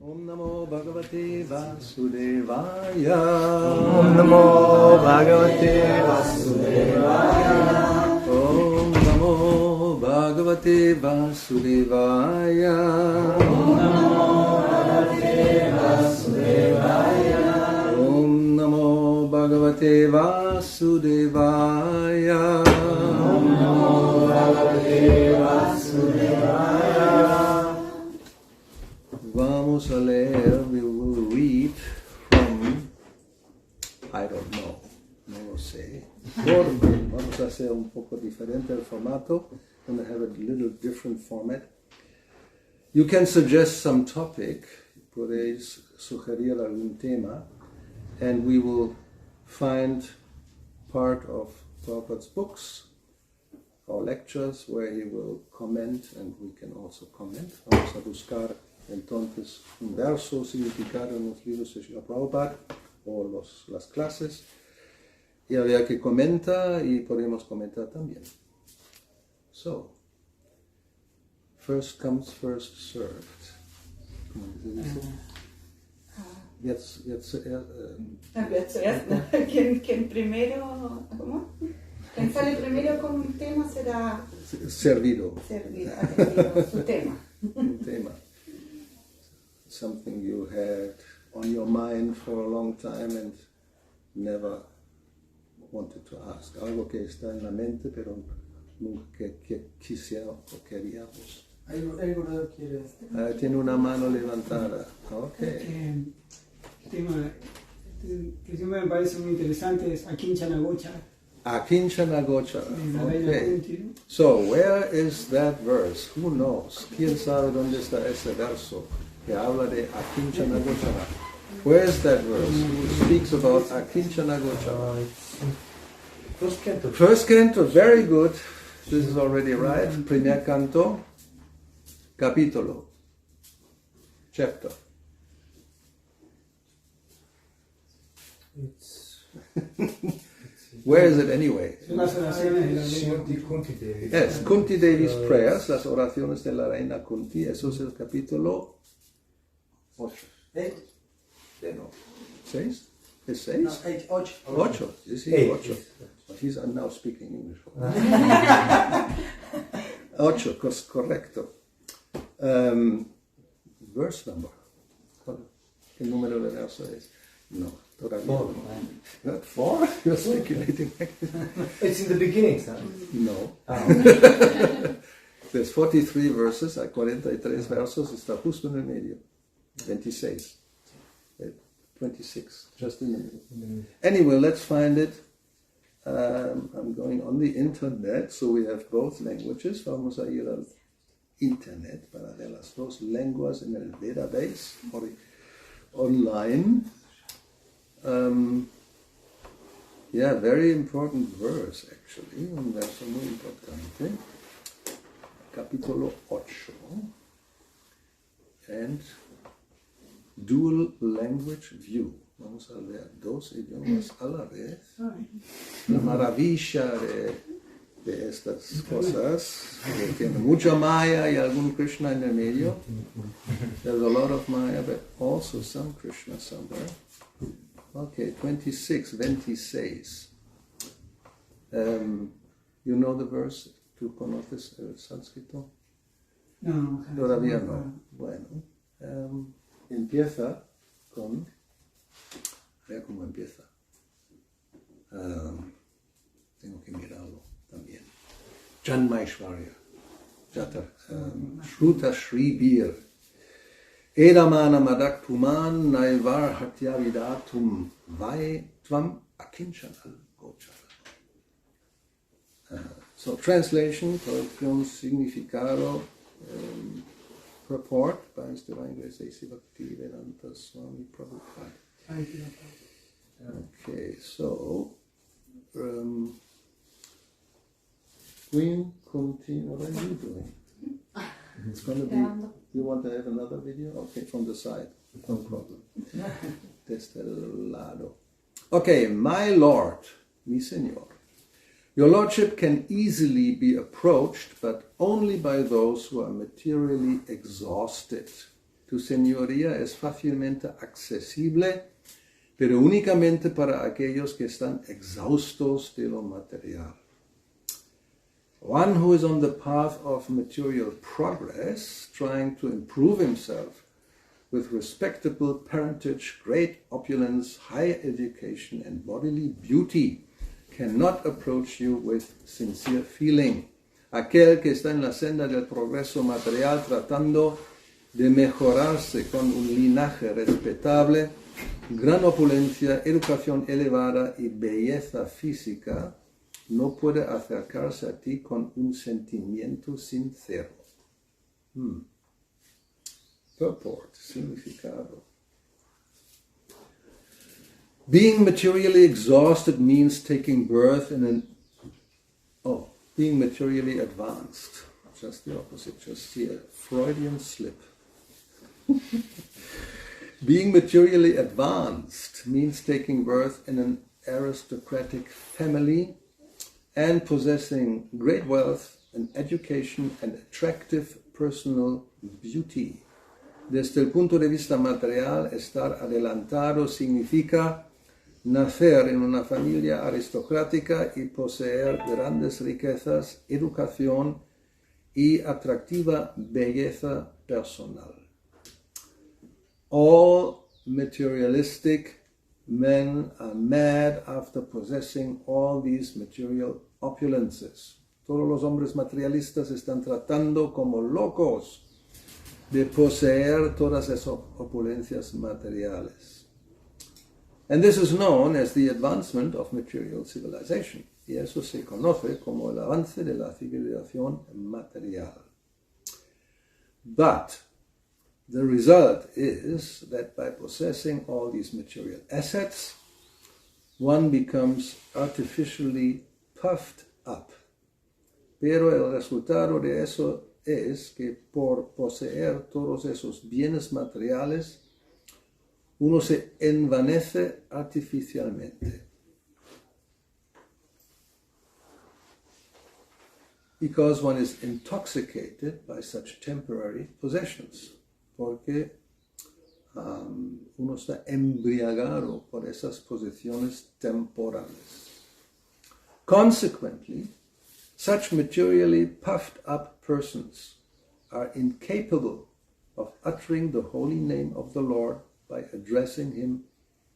Om Namo Bhagavate Vasudevaya. Om Namo Bhagavate Vasudevaya. Om Namo Bhagavate Vasudevaya. Om Namo Bhagavate Vasudevaya. Om Namo Bhagavate Vasudevaya. Om Namo Bhagavate Vasudevaya. Vamos a leer, we will read from, I don't know, no lo sé. Vamos a hacer un poco diferente el formato. I'm going to have a little different format. You can suggest some topic, podéis sugerir algún tema, and we will find part of Prabhupada's books or lectures where he will comment, and we can also comment. Vamos a buscar entonces un verso significado en los libros de Srila Prabhupada o las clases, y había que comentar y podemos comentar también. So, first comes, first served. ¿Cómo se dice? Quien primero, ¿cómo? Quien sale primero con un tema será servido. Atendido, su tema. Un tema. Something you had on your mind for a long time and never wanted to ask. Algo que está en la mente pero nunca que quisiera o queríamos. Algo quiere. Tiene una mano levantada. Ok. El tema que siempre me parece muy interesante es Akinchana Gochara. Akinchana Gochara. Okay. So, where is that verse? Who knows? ¿Quién sabe dónde está ese verso que habla de Akinchana Gochara? Where is that verse? Who speaks about Akinchana Gochara? First canto, very good. This is already right. Primer canto, capítulo, chapter. Where is it anyway? Yes, Kunti Devi's prayers, las oraciones de la reina Kunti. Eso es el capítulo 8. No. 6? ¿Es 6? 8. You see, 8. He's now speaking English. 8, correcto. Verse number. ¿Qué número de verso es? No, todavía no. Not 4? You're speculating. It's in the beginning, sir. No. There's 43 verses, hay 43 versos, está justo en el medio. 26. 26, just in the middle. Anyway, let's find it. I'm going on the internet, so we have both languages. Vamos a ir al internet para ver las dos lenguas en el database online. Yeah, very important verse actually, un verso muy importante. Capítulo 8. And dual language view. Vamos a ver dos idiomas a la vez. La maravilla de estas cosas, que tiene mucha Maya y algún Krishna en el medio. There's a lot of Maya, but also some Krishna somewhere. Okay, 26. You know the verse? ¿Tú conoces el sánscrito? No. Todavía no. Bueno. Empieza con... A ver cómo empieza. Tengo que mirarlo también. Janmaishvarya. Shruta Shribir. Edamana Madaktuman Naivar Hatyavidatum Vai Tvam Akinchana Gochara. So, translation, traducción, significado, purport by His Divine Grace A.C. Bhakti-Vedanta Swami Prabhupada. Okay, so Queen Kunti, what are you doing? It's going to be. You want to have another video? Okay, from the side, no problem. Desde el lado. Okay, my Lord, mi Señor. Your Lordship can easily be approached, but only by those who are materially exhausted. Tu señoría es fácilmente accesible, pero únicamente para aquellos que están exhaustos de lo material. One who is on the path of material progress, trying to improve himself with respectable parentage, great opulence, high education, and bodily beauty, cannot approach you with sincere feeling. Aquel que está en la senda del progreso material tratando de mejorarse con un linaje respetable, gran opulencia, educación elevada y belleza física, no puede acercarse a ti con un sentimiento sincero. Purport, significado. Being materially exhausted means taking birth in an... being materially advanced. Just the opposite, just here. Freudian slip. Being materially advanced means taking birth in an aristocratic family and possessing great wealth and education and attractive personal beauty. Desde el punto de vista material, estar adelantado significa nacer en una familia aristocrática y poseer grandes riquezas, educación y atractiva belleza personal. All materialistic men are mad after possessing all these material opulences. Todos los hombres materialistas están tratando como locos de poseer todas esas opulencias materiales. And this is known as the advancement of material civilization. Y eso se conoce como el avance de la civilización material. But the result is that by possessing all these material assets, one becomes artificially puffed up. Pero el resultado de eso es que por poseer todos esos bienes materiales, uno se envanece artificialmente. Because one is intoxicated by such temporary possessions. Porque uno está embriagado por esas posiciones temporales. Consequently, such materially puffed up persons are incapable of uttering the holy name of the Lord by addressing him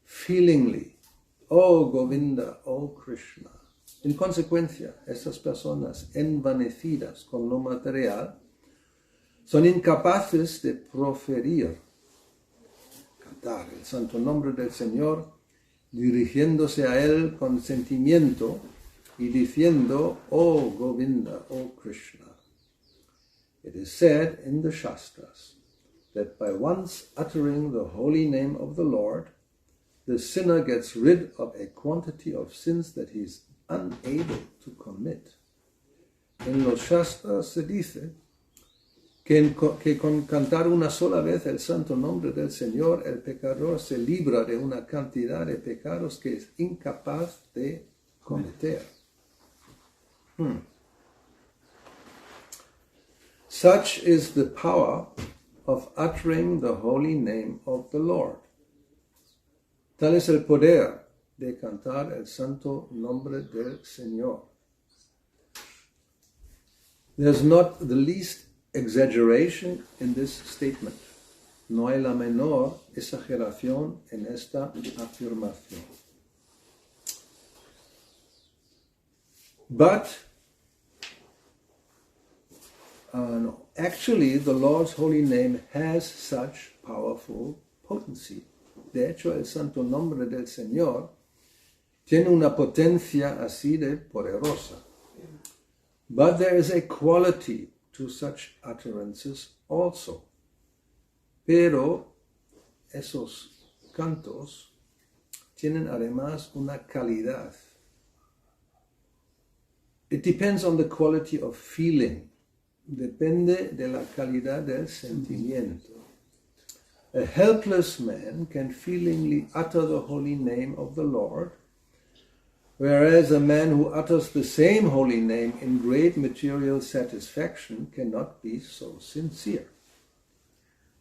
feelingly. Oh Govinda, oh Krishna. En consecuencia, estas personas envanecidas con lo material son incapaces de proferir, cantar el santo nombre del Señor, dirigiéndose a Él con sentimiento y diciendo, oh Govinda, oh Krishna. It is said in the Shastras that by once uttering the holy name of the Lord, the sinner gets rid of a quantity of sins that he is unable to commit. En los Shastras se dice que con cantar una sola vez el santo nombre del Señor, el pecador se libra de una cantidad de pecados que es incapaz de cometer. Such is the power of uttering the holy name of the Lord. Tal es el poder de cantar el santo nombre del Señor. There's not the least exaggeration in this statement. No hay la menor exageración en esta afirmación. But, actually the Lord's holy name has such powerful potency. De hecho, el santo nombre del Señor tiene una potencia así de poderosa. But there is a quality to such utterances also. Pero esos cantos tienen además una calidad. It depends on the quality of feeling. Depende de la calidad del sentimiento. A helpless man can feelingly utter the holy name of the Lord, whereas a man who utters the same holy name in great material satisfaction cannot be so sincere.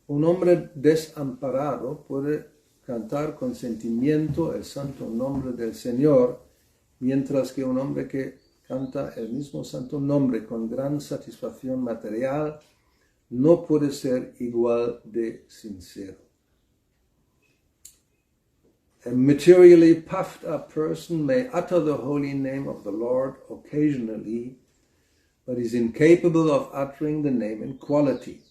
Un hombre desamparado puede cantar con sentimiento el santo nombre del Señor, mientras que un hombre que canta el mismo santo nombre con gran satisfacción material no puede ser igual de sincero. A materially puffed up person may utter the holy name of the Lord occasionally, but is incapable of uttering the name in quality.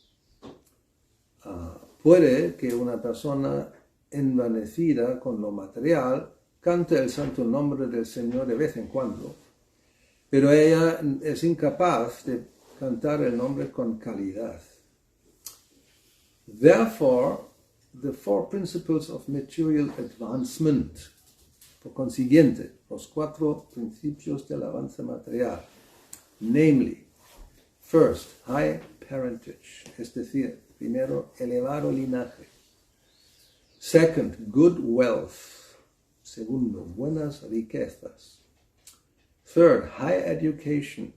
Puede que una persona envanecida con lo material cante el santo nombre del Señor de vez en cuando, pero ella es incapaz de cantar el nombre con calidad. Therefore, the four principles of material advancement, por consiguiente, los 4 principios del avance material, namely, first, high parentage, es decir, primero, elevado linaje. Second, good wealth. Segundo, buenas riquezas. Third, high education.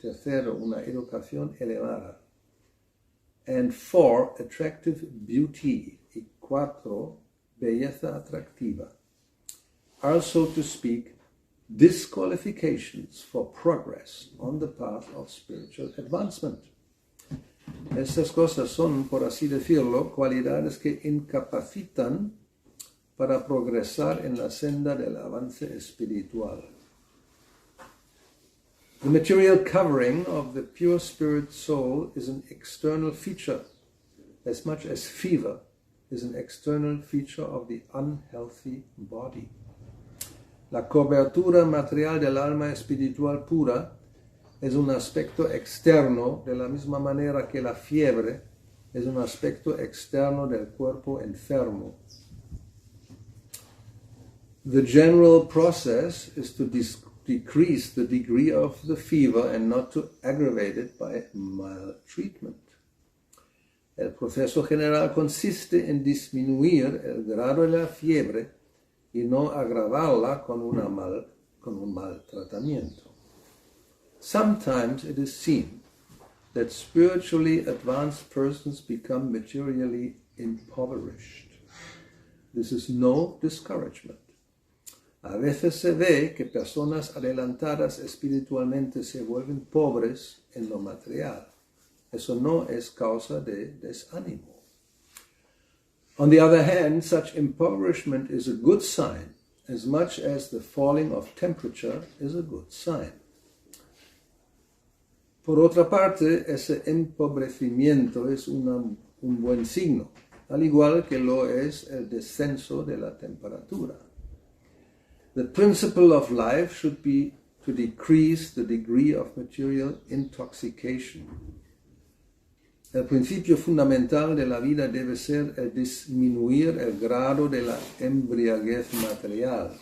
Tercero, una educación elevada. And 4, attractive beauty. Y 4, belleza atractiva. Are, so to speak, disqualifications for progress on the path of spiritual advancement. Estas cosas son, por así decirlo, cualidades que incapacitan para progresar en la senda del avance espiritual. The material covering of the pure spirit soul is an external feature, as much as fever is an external feature of the unhealthy body. La cobertura material del alma espiritual pura es un aspecto externo, de la misma manera que la fiebre es un aspecto externo del cuerpo enfermo. The general process is to decrease the degree of the fever and not to aggravate it by maltreatment. El proceso general consiste en disminuir el grado de la fiebre y no agravarla con un mal tratamiento. Sometimes it is seen that spiritually advanced persons become materially impoverished. This is no discouragement. A veces se ve que personas adelantadas espiritualmente se vuelven pobres en lo material. Eso no es causa de desánimo. On the other hand, such impoverishment is a good sign, as much as the falling of temperature is a good sign. Por otra parte, ese empobrecimiento es un buen signo, al igual que lo es el descenso de la temperatura. The principle of life should be to decrease the degree of material intoxication. El principio fundamental de la vida debe ser el disminuir el grado de la embriaguez material,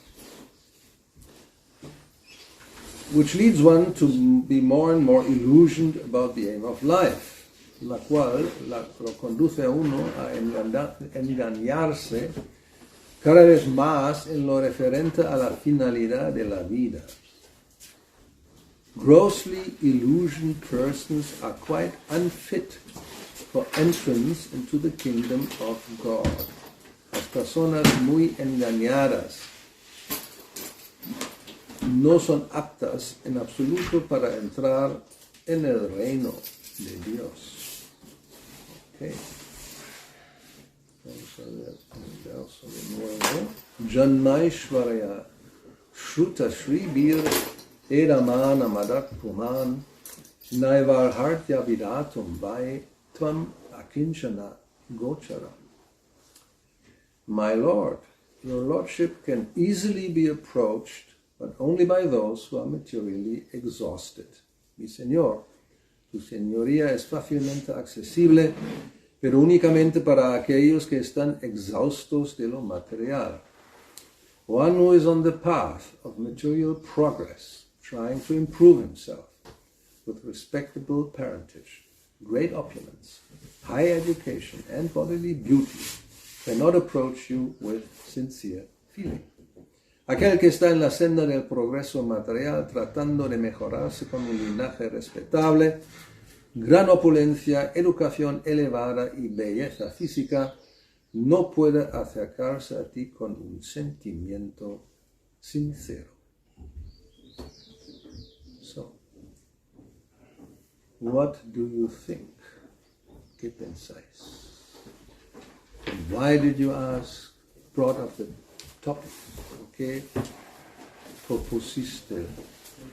which leads one to be more and more illusioned about the aim of life, la cual lo conduce a uno a engañarse cada vez más en lo referente a la finalidad de la vida. Grossly illusioned persons are quite unfit for entrance into the kingdom of God. Las personas muy engañadas no son aptas en absoluto para entrar en el reino de Dios. Okay. Vamos a ver el verso de nuevo. Janmaishvarya Shruta Shribir Edamana Madak Puman Naivar Hartya Vidatum Vai Tvam Akinchana Gochara. My Lord, your Lordship can easily be approached, but only by those who are materially exhausted. Mi Señor, tu Señoría es fácilmente accesible, pero únicamente para aquellos que están exhaustos de lo material. One who is on the path of material progress, trying to improve himself, with respectable parentage, great opulence, high education, and bodily beauty, cannot approach you with sincere feeling. Aquel que está en la senda del progreso material, tratando de mejorarse con un linaje respetable, gran opulencia, educación elevada y belleza física, no puede acercarse a ti con un sentimiento sincero. So, what do you think? ¿Qué pensáis? And why did you ask, brought up the topic? ¿Por qué propusiste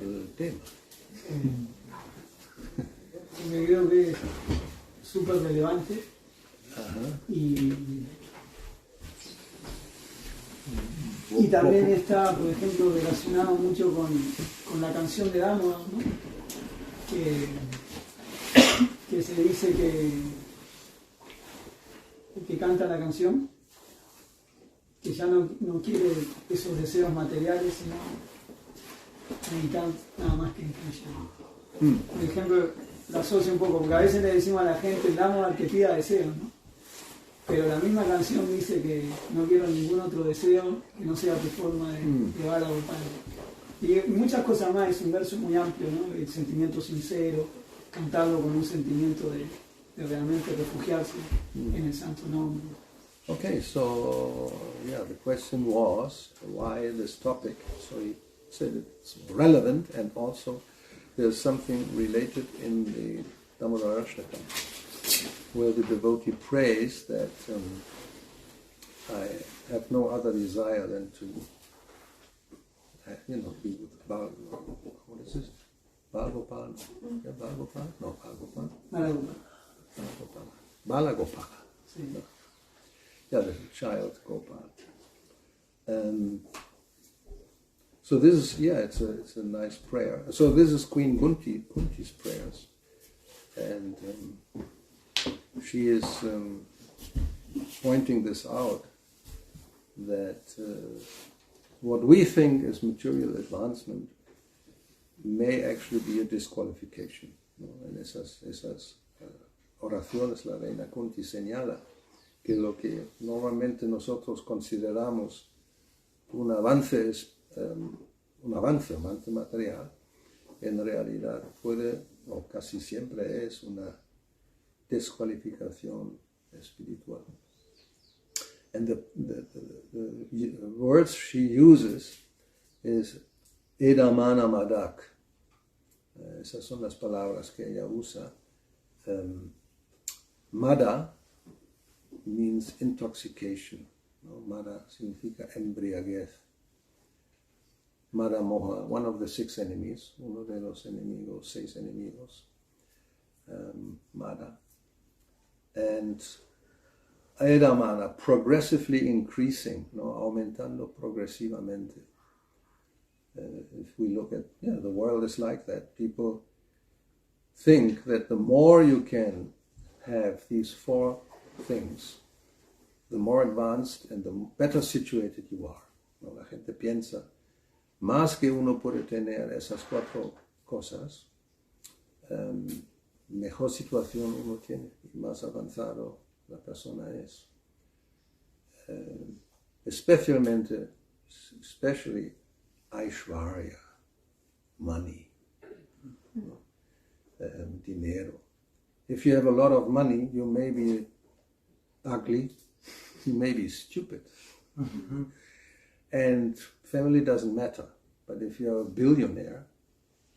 el tema? Me creo que es súper relevante. Ajá. Y también está, por ejemplo, relacionado mucho con la canción de Dama, ¿no? que se dice que el que canta la canción, que ya no quiere esos deseos materiales, sino meditar nada más que en Krishna. Por ejemplo, lo asocio un poco, porque a veces le decimos a la gente, damos al que pida deseos, ¿no? Pero la misma canción dice que no quiero ningún otro deseo que no sea tu forma de llevar a Gopal. Y muchas cosas más, es un verso muy amplio, ¿no? El sentimiento sincero, cantarlo con un sentimiento de realmente refugiarse en el santo nombre. Okay, so yeah, the question was why this topic. So he said it's relevant, and also there's something related in the Damodara Shtakam, where the devotee prays that I have no other desire than to, be with Bal. What is this? Balgopal? Yeah, Balgopal? No, Balgopal. Balagopala. Balagopala. Sí. No. Yeah, the child Gopal. So this is, it's a nice prayer. So this is Queen Kunti's prayers, and she is pointing this out, that what we think is material advancement may actually be a disqualification. ¿No? En esas oraciones la reina Kunti señala que lo que normalmente nosotros consideramos un avance material, en realidad puede, o casi siempre es, una descualificación espiritual. And the words she uses is edamana madak. Esas son las palabras que ella usa. Mada means intoxication. ¿No? Mada significa embriaguez. Mada moha, one of the 6 enemies, uno de los 6 enemigos. Mada. And edamana, progressively increasing, ¿no? Aumentando progresivamente. If we look at, the world is like that. People think that the more you can have these 4 things, the more advanced and the better situated you are. ¿No? La gente piensa, más que uno puede tener esas 4 cosas, mejor situación uno tiene y más avanzado la persona es. Especially Aishwarya, money, dinero. If you have a lot of money, you may be ugly, you may be stupid. And family doesn't matter. But if you're a billionaire,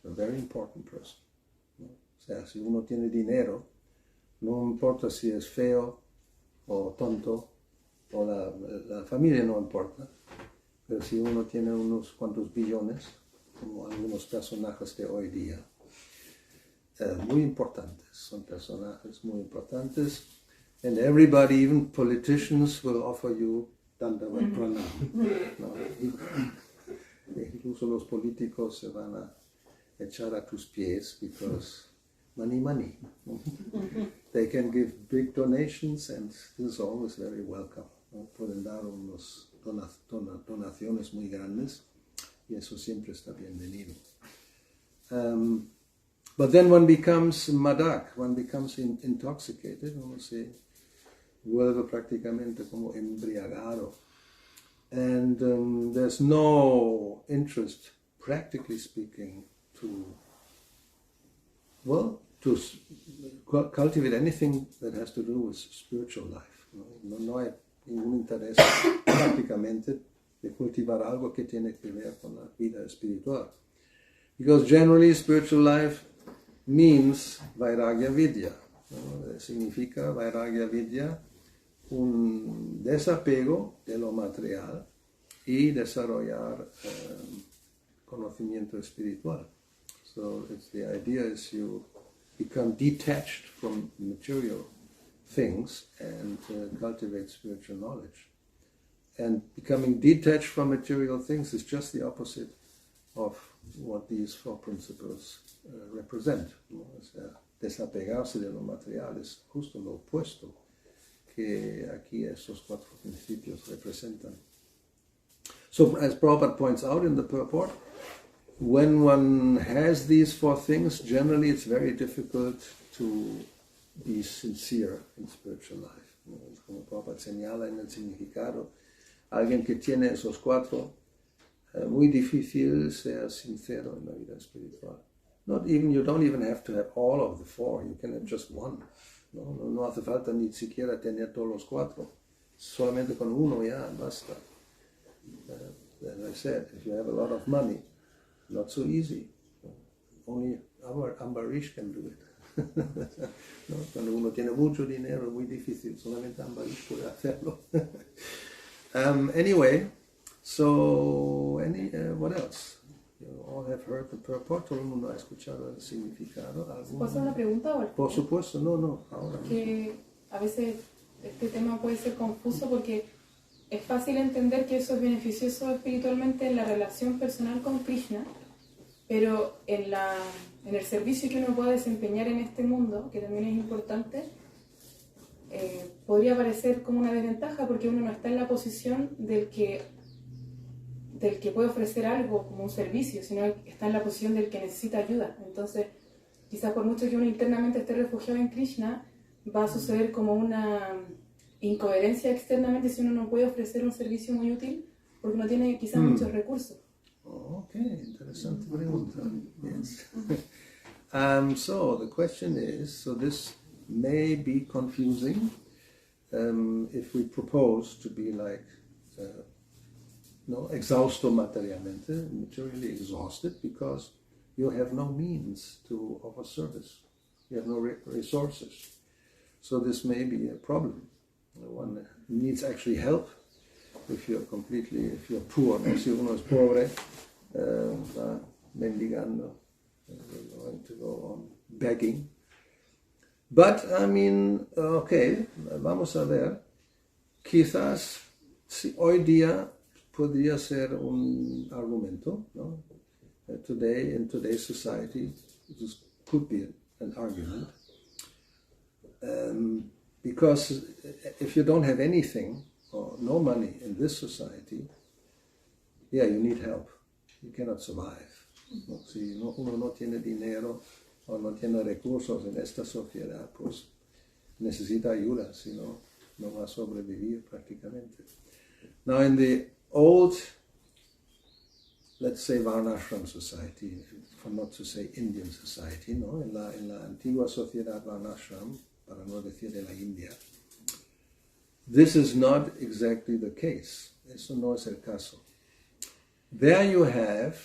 you're a very important person. ¿No? O sea, si uno tiene dinero, no importa si es feo o tonto, o la familia no importa. Pero si uno tiene unos cuantos billones, como algunos personajes de hoy día, muy importantes, son personajes muy importantes, and everybody, even politicians, will offer you dandavat pranam. ¿No? Incluso los políticos se van a echar a tus pies, because money. They can give big donations, and this is always very welcome. ¿No? Pueden dar unos donaciones muy grandes, y eso siempre está bienvenido. But then one becomes madak, one becomes intoxicated, uno se vuelve prácticamente como embriagado. And there's no interest, practically speaking, to to cultivate anything that has to do with spiritual life. No hay ningún interés prácticamente de cultivar algo que tiene que ver con la vida espiritual. Because generally spiritual life means Vairagya Vidya. Significa Vairagya Vidya un desapego de lo material y desarrollar conocimiento espiritual. So the idea is you become detached from material things and cultivate spiritual knowledge. And becoming detached from material things is just the opposite of what these four principles represent. O sea, desapegarse de lo material es justo lo opuesto que aquí estos cuatro principios representan. So, as Prabhupada points out in the purport, when one has these four things, generally it's very difficult to be sincere in spiritual life. Como Prabhupada señala en el significado, alguien que tiene esos cuatro, muy difícil ser sincero en la vida espiritual. You don't even have to have all of the four, you can have just one. No hace falta ni siquiera tener todos los cuatro. Solamente con uno ya basta. As I said, if you have a lot of money, not so easy. Only Ambarish can do it. Cuando uno tiene mucho dinero, muy difícil. Solamente Ambarish puede hacerlo. Anyway, so what else? You all have heard the purport. Todo el mundo ha escuchado el significado. ¿Puedo hacer una pregunta? Por supuesto, no. Ahora. Que a veces este tema puede ser confuso porque es fácil entender que eso es beneficioso espiritualmente en la relación personal con Krishna, pero en el servicio que uno pueda desempeñar en este mundo, que también es importante, podría parecer como una desventaja porque uno no está en la posición del que puede ofrecer algo como un servicio, sino está en la posición del que necesita ayuda. Entonces, quizás por mucho que uno internamente esté refugiado en Krishna, va a suceder como una incoherencia externamente si uno no puede ofrecer un servicio muy útil porque no tiene quizás muchos recursos. Okay, interesante pregunta. Yes. So the question is, so this may be confusing if we propose to be like exhausto materialmente, materially exhausted, because you have no means to offer service. You have no resources. So this may be a problem. One needs actually help if you're poor. Si uno es pobre, está mendigando, going to go on begging. But, okay, vamos a ver. Quizás hoy día podría ser un argumento, ¿no? Today, in today's society, this could be an argument. Because if you don't have anything or no money in this society, you need help. You cannot survive. ¿No? Si uno no tiene dinero o no tiene recursos en esta sociedad, pues necesita ayuda, si no va a sobrevivir prácticamente. Now in the old, let's say Varnashram society, for not to say Indian society, ¿no? En la antigua sociedad Varnashram, para no decir de la India, this is not exactly the case. Eso no es el caso. There you have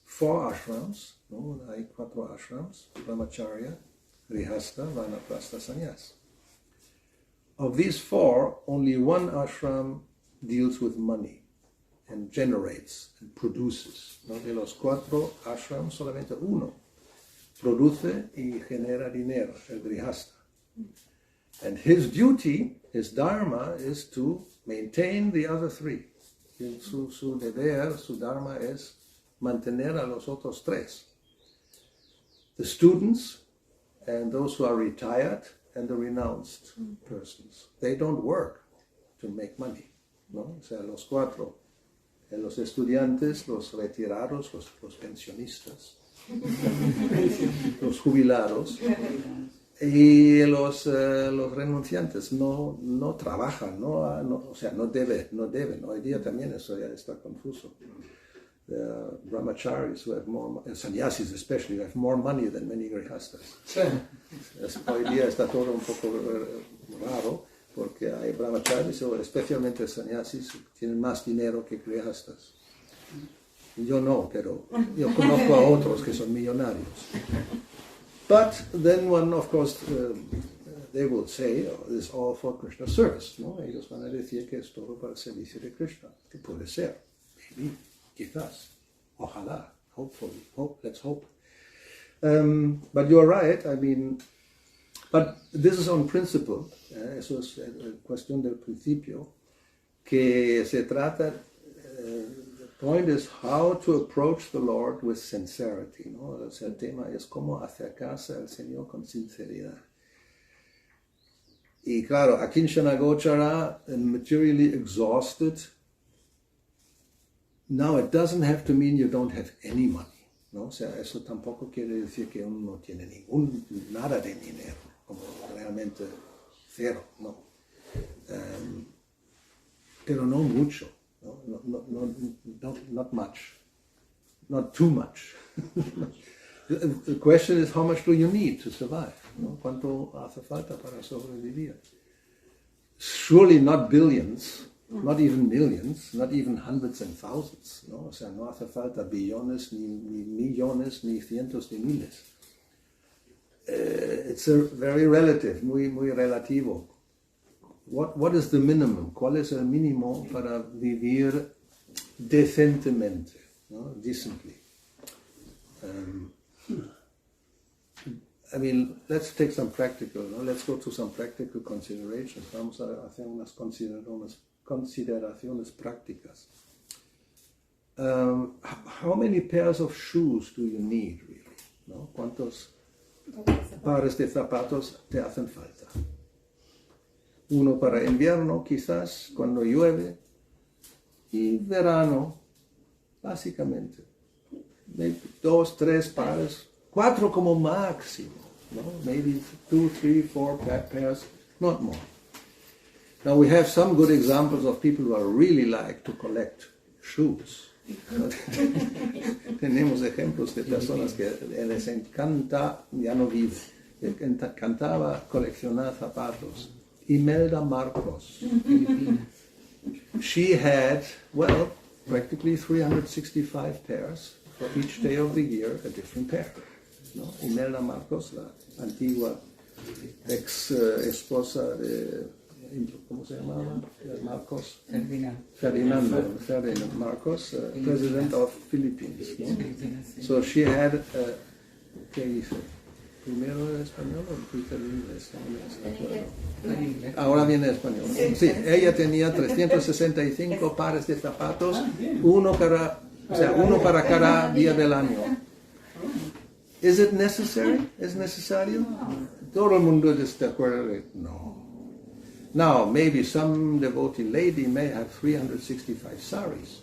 4 ashrams, ¿no? Hay 4 ashrams, Brahmacharya, Grihastha, Vanaprastha, Sannyas. Of these 4, only one ashram deals with money and generates and produces. ¿No? De los 4 ashrams, solamente uno produce y genera dinero, el Grihastha. And his duty, his dharma, is to maintain the other 3. Su deber, su dharma es mantener a los otros 3. The students and those who are retired and the renounced persons. They don't work to make money, ¿no? O sea, los 4. Los estudiantes, los retirados, los pensionistas, los jubilados y los renunciantes no trabajan, o sea, no deben. Hoy día también eso ya está confuso. There are brahmacharis who have more, sannyasis especially, who have more money than many grihastas. Hoy día está todo un poco raro, porque hay brahmacharis, o especialmente sannyasis, tienen más dinero que grihastas. Yo no, pero yo conozco a otros que son millonarios. But then one, of course, they will say, oh, this is all for Krishna service, ¿no? Ellos van a decir que es todo para el servicio de Krishna, que puede ser, maybe, quizás, ojalá, hopefully, let's hope. But you're right, I mean, but this is on principle, eso es cuestión del principio, que se trata, the point is how to approach the Lord with sincerity, ¿no? O sea, el tema es cómo acercarse al Señor con sinceridad. Y claro, Akinshana Gochara, materially exhausted, now it doesn't have to mean you don't have any money, ¿no? O sea, eso tampoco quiere decir que uno no tiene nada de dinero, como realmente cero, ¿no? Pero no mucho, ¿no? Not much, not too much. The question is, how much do you need to survive? ¿No? ¿Cuánto hace falta para sobrevivir? Surely not billions, not even millions, not even hundreds and thousands, ¿no? O sea, no hace falta billones, ni millones, ni cientos de miles. It's very relative, muy relativo. What is the minimum? ¿Cuál es el mínimo para vivir decentemente, ¿no? Decently? I mean, let's take some practical, ¿no? Let's go to some practical considerations. Vamos a hacer unas consideraciones prácticas. How many pairs of shoes do you need, really? ¿No? ¿Cuántos pares de zapatos te hacen falta? Uno para invierno, quizás, cuando llueve, y verano, básicamente. Maybe 2, 3 pares, 4 como máximo, ¿no? Maybe 2, 3, 4 pairs, not more. Now we have some good examples of people who are really like to collect shoes. Tenemos ejemplos de personas que les encanta, ya no vive, les encantaba coleccionar zapatos. Imelda Marcos. She had, well, practically 365 pairs. For each day of the year, a different pair. ¿No? Imelda Marcos, la antigua ex esposa de, ¿cómo se llamaba? Marcos? Ferdinand Marcos, president of Philippines. ¿No? So she had, ¿qué dice? ¿Primero en español o en inglés? Ahora viene español. Sí, ella tenía 365 pares de zapatos, uno para cada día del año. Is it necessary? ¿Es necesario? Todo el mundo está de acuerdo. No. Now, maybe some devotee lady may have 365 saris.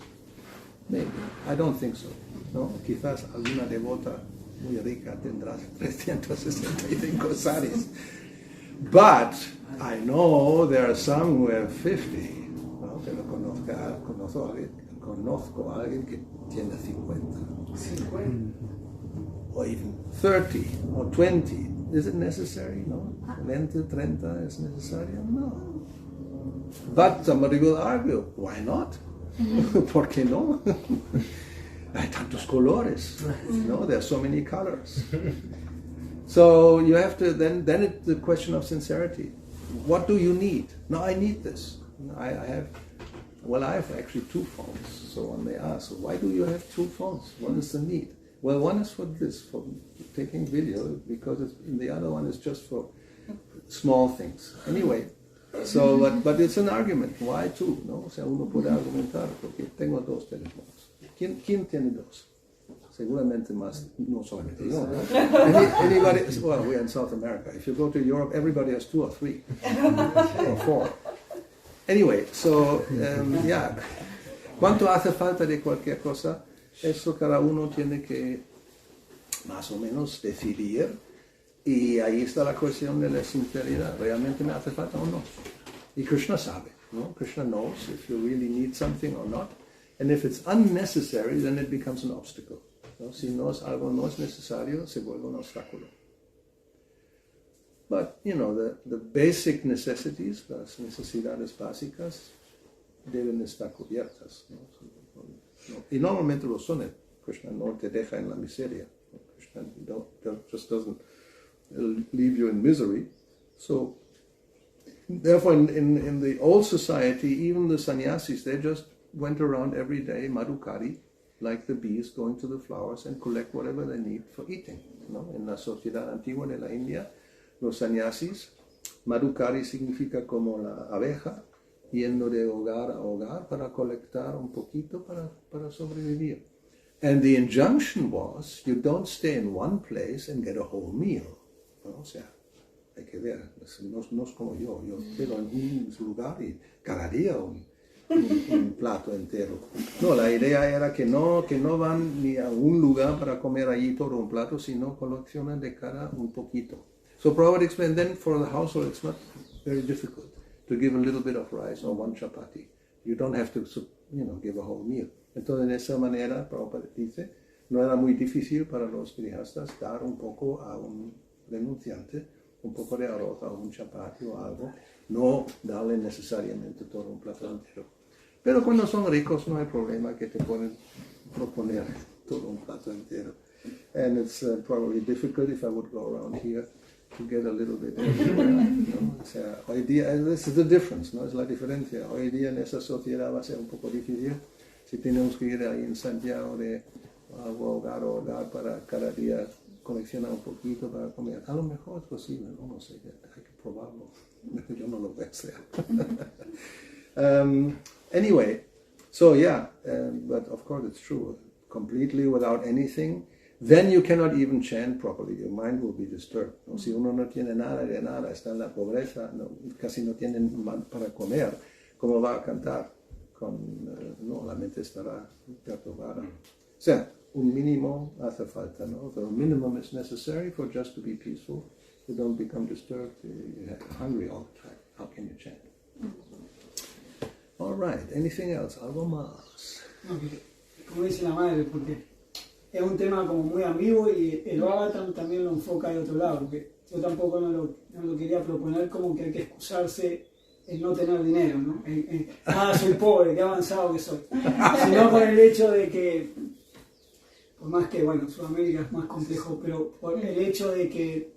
Maybe. I don't think so. No? Quizás alguna devota muy rica tendrá 365 saris. But I know there are some who have 50. ¿No? Pero conozco a alguien que tiene 50. Or even 30 or 20. Is it necessary? No. 20, 30 is necessary? No. But somebody will argue, why not? ¿Por qué no? Hay tantos colores. No, there are so many colors. So you have to, then it's the question of sincerity. What do you need? No, I need this. I have actually 2 phones. So when they ask, why do you have 2 phones? What is the need? Well, one is for this, for taking video, because the other one is just for small things. Anyway, so, but it's an argument. Why 2? ¿No? O sea, uno puede argumentar, porque tengo 2 teléfonos. ¿Quién tiene 2? Seguramente más, no solamente yo. Anybody, well, we're in South America. If you go to Europe, everybody has 2 or 3 or 4. Anyway, so, yeah. ¿Cuánto hace falta de cualquier cosa? Eso cada uno tiene que más o menos decidir, y ahí está la cuestión de la sinceridad. ¿Realmente me hace falta o no? Y Krishna sabe, ¿no? Krishna knows if you really need something or not. And if it's unnecessary, then it becomes an obstacle. ¿No? Si algo no es necesario, se vuelve un obstáculo. But, the basic necessities, las necesidades básicas, deben estar cubiertas. ¿No? Y normalmente lo son. Krishna no te deja en la miseria. Krishna just doesn't leave you in misery. So, therefore, in the old society, even the sannyasis, they just went around every day, madhukari, like the bees, going to the flowers and collect whatever they need for eating. En la sociedad antigua de la India, los sannyasis, madhukari significa como la abeja, yendo de hogar a hogar para colectar un poquito para sobrevivir. And the injunction was, you don't stay in one place and get a whole meal. ¿No? O sea, hay que ver, no es como yo quedo en un lugar y cada día un plato entero. No, la idea era que no van ni a un lugar para comer allí todo un plato, sino coleccionan de cada un poquito. So Prabhupada explained, then for the household it's not very difficult to give a little bit of rice or one chapati. You don't have to, give a whole meal. Entonces, de esa manera, Prabhupada dice, no era muy difícil para los grihastas dar un poco a un renunciante, un poco de arroz o un chapati o algo, no darle necesariamente todo un plato entero. Pero cuando son ricos no hay problema que te pueden proponer todo un plato entero. And it's probably difficult if I would go around here to get a little bit everywhere. ¿No? O sea, hoy día, this is the difference, ¿no? Es la diferencia. Hoy día en esa sociedad va a ser un poco difícil. Si tenemos que ir ahí en Santiago de hogar a hogar para cada día coleccionar un poquito para comer, a lo mejor es posible, no sé, hay que probarlo. Yo no lo voy a hacer. Anyway, so yeah, but of course it's true. Completely without anything, then you cannot even chant properly. Your mind will be disturbed. ¿No? Si uno no tiene nada de nada, está en la pobreza, casi no tiene para comer, ¿cómo va a cantar? La mente estará perturbada. O sea, un mínimo hace falta, ¿no? The minimum is necessary for just to be peaceful. You don't become disturbed, you're hungry all the time. How can you chant? All right, anything else? ¿Algo más? Okay. Como dice la madre, porque es un tema como muy ambiguo y el Bhagavatam también lo enfoca de otro lado, porque yo tampoco no lo quería proponer como que hay que excusarse en no tener dinero, ¿no? Soy pobre, qué avanzado que soy. Sino con el hecho de que, por más que, Sudamérica es más complejo, pero por el hecho de que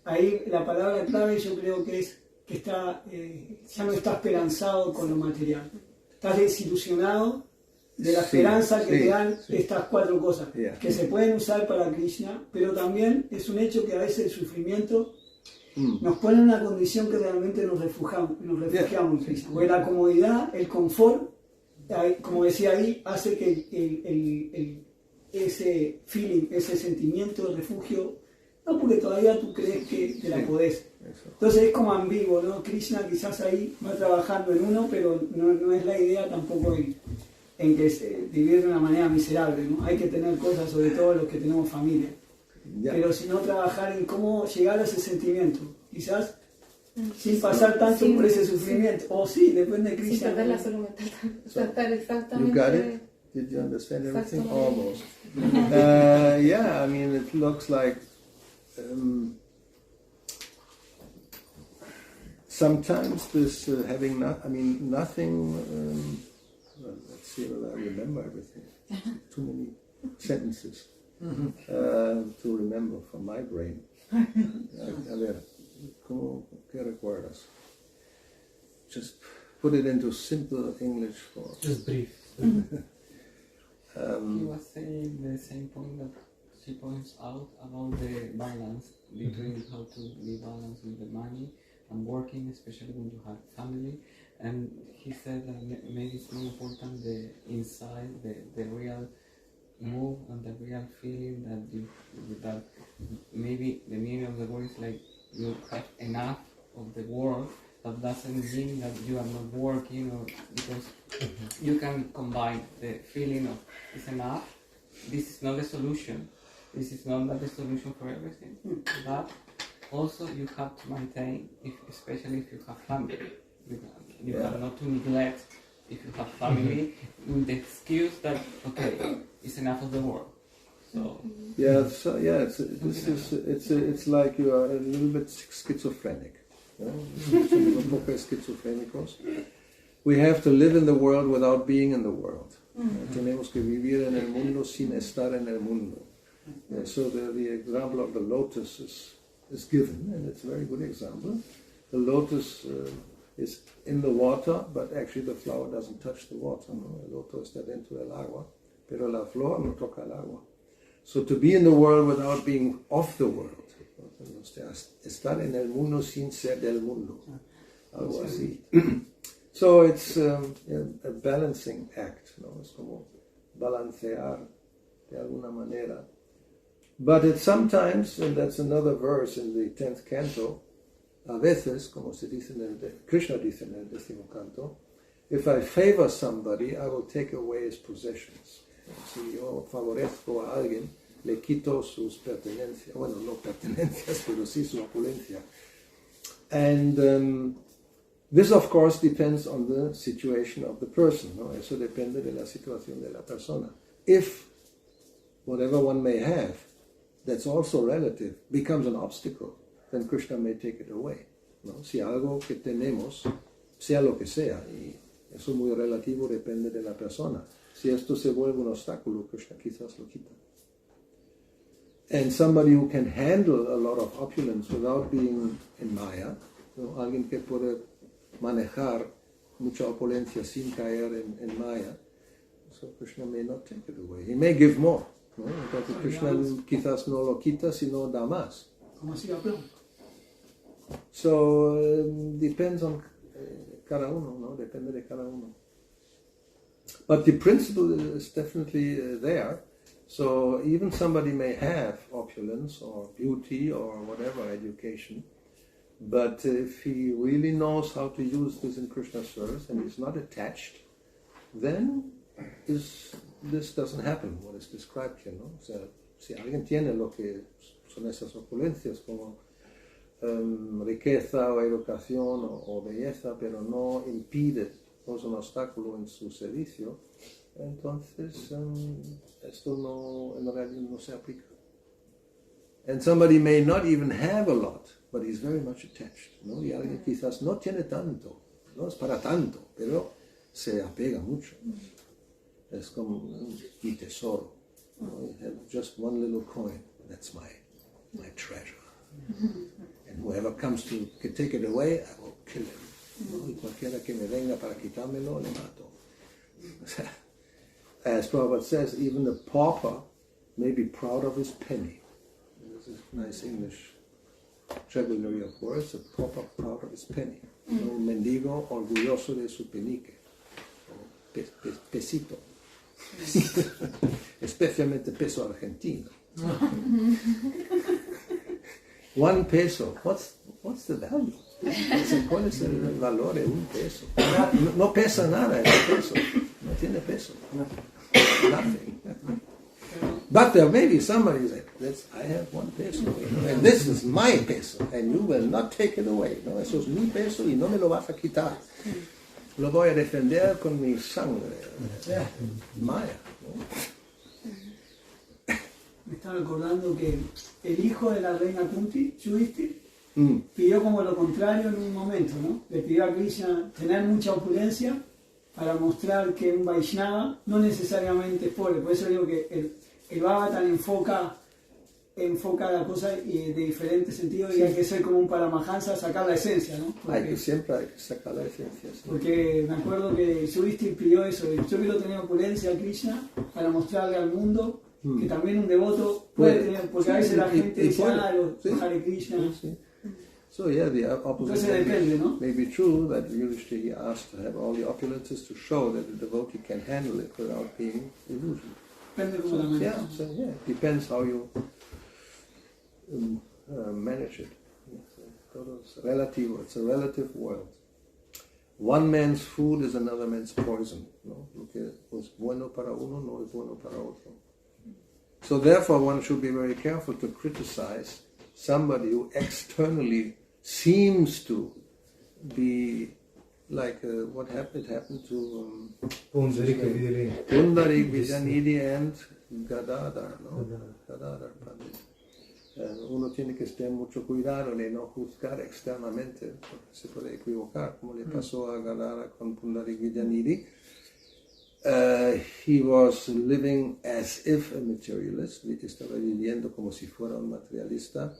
ahí la palabra clave yo creo que es que está, ya no está esperanzado con lo material. Estás desilusionado de la esperanza que te dan estas cuatro cosas, que se pueden usar para Krishna, pero también es un hecho que a veces el sufrimiento nos pone en una condición que realmente nos refugiamos en Krishna. Porque la comodidad, el confort, como decía ahí, hace que ese feeling, ese sentimiento de refugio, no porque todavía tú crees que te la podés. Entonces es como ambiguo, ¿no? Krishna quizás ahí va trabajando en uno, pero no es la idea tampoco en que vivir de una manera miserable, ¿no? Hay que tener cosas, sobre todo los que tenemos familia. Pero si no trabajar en cómo llegar a ese sentimiento, quizás sin pasar tanto por ese sufrimiento, o depende de Krishna. Sin perder la salud mental, estar exactamente... You got it? Did you understand everything? Almost. Yeah, I mean, it looks like sometimes this having nothing. Let's see whether I remember everything. Too many sentences to remember from my brain. A ver, ¿qué recuerdas? Just put it into simple English for. Just brief. He was saying the same point that she points out about the balance between how to be balanced with the money and working, especially when you have family. And he said that maybe it's more important the inside, the real move and the real feeling that maybe the meaning of the word is like you have enough of the world. That doesn't mean that you are not working, or because you can combine the feeling of it's enough. This is not the solution. This is not the solution for everything. But also you have to maintain, especially if you have family. You have not to neglect if you have family, with the excuse that, okay, it's enough of the world. So it's like you are a little bit schizophrenic. Somos un poco esquizofrénicos. We have to live in the world without being in the world. Tenemos que vivir en el mundo sin estar en el mundo. So the example of the lotus is given, and it's a very good example. The lotus is in the water, but actually the flower doesn't touch the water. No? El loto está dentro del agua, pero la flor no toca el agua. So to be in the world without being of the world, estar en el mundo sin ser del mundo, algo así. So it's a balancing act, ¿no? Es como balancear de alguna manera. But it's sometimes, and that's another verse in the 10th canto, a veces, como se dice Krishna dice en el 10º canto, if I favor somebody, I will take away his possessions. Si yo favorezco a alguien, le quito sus pertenencias, bueno, no pertenencias, pero sí su opulencia. And this, of course, depends on the situation of the person, ¿no? Eso depende de la situación de la persona. If whatever one may have, that's also relative, becomes an obstacle, then Krishna may take it away, ¿no? Si algo que tenemos, sea lo que sea, y eso muy relativo, depende de la persona. Si esto se vuelve un obstáculo, Krishna quizás lo quita. And somebody who can handle a lot of opulence without being in Maya, ¿no? Alguien que puede manejar mucha opulencia sin caer en Maya, so Krishna may not take it away. He may give more, ¿no? Entonces Krishna quizás no lo quita, sino da más. ¿Cómo así hablamos? So, depends on cada uno, ¿no? Depende de cada uno. But the principle is definitely there. So even somebody may have opulence or beauty or whatever education, but if he really knows how to use this in Krishna's service and is not attached, then this doesn't happen, what is described here, ¿no? O sea, si alguien tiene lo que son esas opulencias como riqueza o educación o belleza, pero no impide, no es un obstáculo en su servicio, entonces esto no, en realidad no se aplica. And somebody may not even have a lot, but he's very much attached, ¿no? Y alguien quizás no tiene tanto, no es para tanto, pero se apega mucho. Es como mi tesoro, ¿no? You have just one little coin, that's my treasure. And whoever comes to take it away, I will kill him, ¿no? Y cualquiera que me venga para quitármelo, le mato. As Prabhupada says, even the pauper may be proud of his penny. This is nice English vocabulary of words. A pauper proud of his penny. Un mendigo orgulloso de su penique. Pesito. Especialmente peso argentino. 1 peso. What's the value? ¿Cuál es el valor de 1 peso? No pesa nada el peso. No tiene peso. Nothing. But there may be somebody who says, I have 1 peso, and this is my peso, and you will not take it away. No, eso es mi peso y no me lo vas a quitar. Lo voy a defender con mi sangre. Maya. ¿No? Me estaba acordando que el hijo de la reina Kunti, Yudhishthira, pidió como lo contrario en un momento, ¿no? Le pidió a Krishna tener mucha opulencia para mostrar que un Vaishnava no necesariamente es pobre. Por eso digo que el Bhagavatam enfoca la cosa de diferentes sentidos, y hay que ser como un Paramahansa, sacar la esencia, ¿no? Porque, siempre hay que sacar la esencia. Sí. Porque me acuerdo que Yudhishthira pidió eso, yo quiero tener opulencia a Krishna para mostrarle al mundo que también un devoto puede tener, porque a veces la gente dice, Hare Krishna. Sí. So yeah, the opposite may be true, that usually he asked to have all the opulences to show that the devotee can handle it without being illusioned. So it depends how you manage it. It's relative. It's a relative world. One man's food is another man's poison. No? Lo que es bueno para uno no es bueno para otro. So therefore, one should be very careful to criticize somebody who externally seems to be like what happened? It happened to Pundarik Vidiri. Pundarik, Vijayanidhi and Gadadhar, ¿no? Gadadhar Pandit. Uno tiene que tener mucho cuidado de no juzgar externamente, porque se puede equivocar, como le pasó a Gadadhar con Pundarik Vijayanidhi. He was living as if a materialist, estaba viviendo como si fuera un materialista.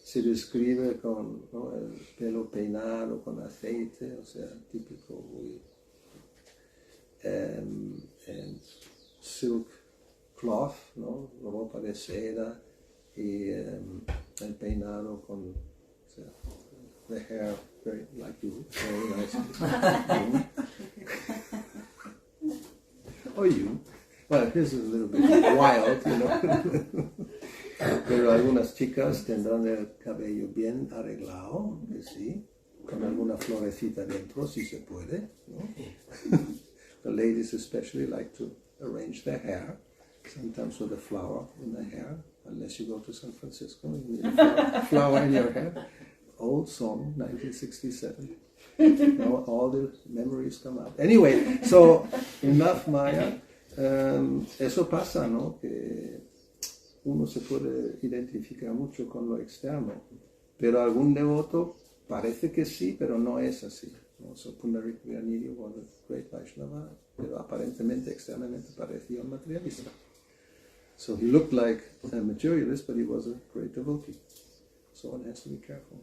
Se describe con, ¿no?, el pelo peinado con aceite, o sea, típico, muy, and silk cloth, ¿no?, ropa de seda, y el peinado con, o sea, the hair very like you, very nice. Or you. Well, his is a little bit wild, you know. Pero algunas chicas tendrán el cabello bien arreglado, que sí, con alguna florecita dentro, si se puede, ¿no? The ladies especially like to arrange their hair, sometimes with a flower in the hair, unless you go to San Francisco, you need a flower in your hair. Old song, 1967. Now all the memories come out. Anyway, so enough Maya. Eso pasa, ¿no? Que uno se puede identificar mucho con lo externo, pero algún devoto parece que sí, pero no es así, ¿no? So Pundarik Vijayanidhi was a great Vaishnava, pero aparentemente, externamente parecía un materialista. So he looked like a materialist, but he was a great devotee. So one has to be careful.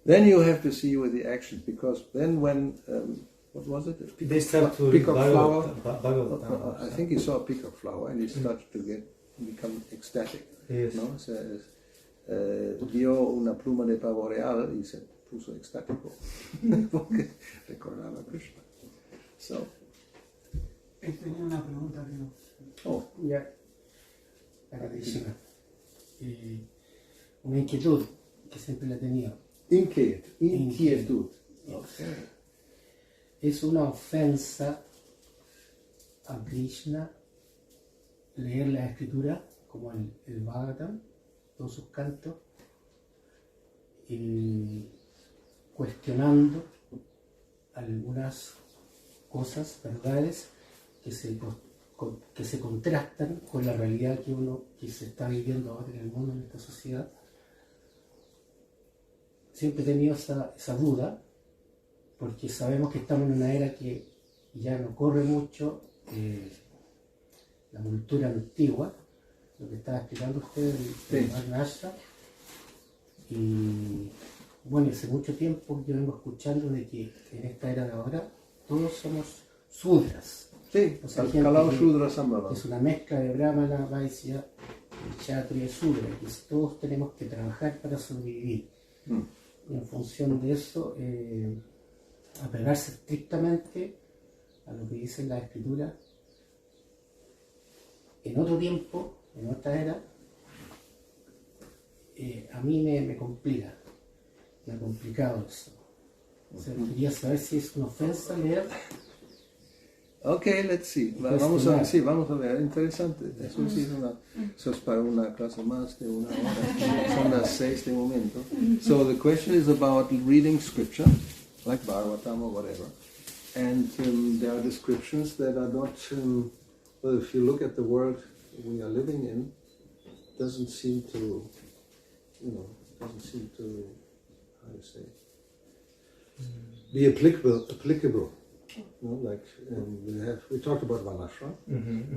Then you have to see with the actions, because then when, what was it? They start to peacock flower. Bhagavatam. I think he saw a peacock flower and he started to become ecstatic. Yes. ¿No? Vio una pluma de pavo real y se puso extático porque recordaba a Krishna. So, Tenía una pregunta que no. oh, Ya, agradecida. Una inquietud que siempre la he tenido. inquietud. Okay. Es una ofensa a Krishna leer la escritura como el Bhagavatam, todos sus cantos, cuestionando algunas cosas, verdades, que se contrastan con la realidad que se está viviendo ahora en el mundo, en esta sociedad. Siempre he tenido esa duda, porque sabemos que estamos en una era que ya no corre mucho la cultura antigua, lo que estaba explicando usted del Varnashram. Y bueno, hace mucho tiempo yo vengo escuchando de que en esta era de ahora todos somos sudras. Sí, O sea, Kalao Shudra Sambhava. Es una mezcla de Brahmana, Vaisya, Kshatriya y Sudra, que todos tenemos que trabajar para sobrevivir. Y en función de eso, apegarse estrictamente a lo que dice la escritura. En otro tiempo, en otra era, a mí me complica, me ha complicado eso. O sea, quería saber si es una ofensa leer. Okay, let's see. Vamos a ver, interesante. Eso sí eso es para una clase más de una hora. Son las 6 de momento. So the question is about reading scripture, like Bhagavatam or whatever. And there are descriptions that are not, well, if you look at the world we are living in, doesn't seem to, how you say, be applicable. Like we talked about Varnashram,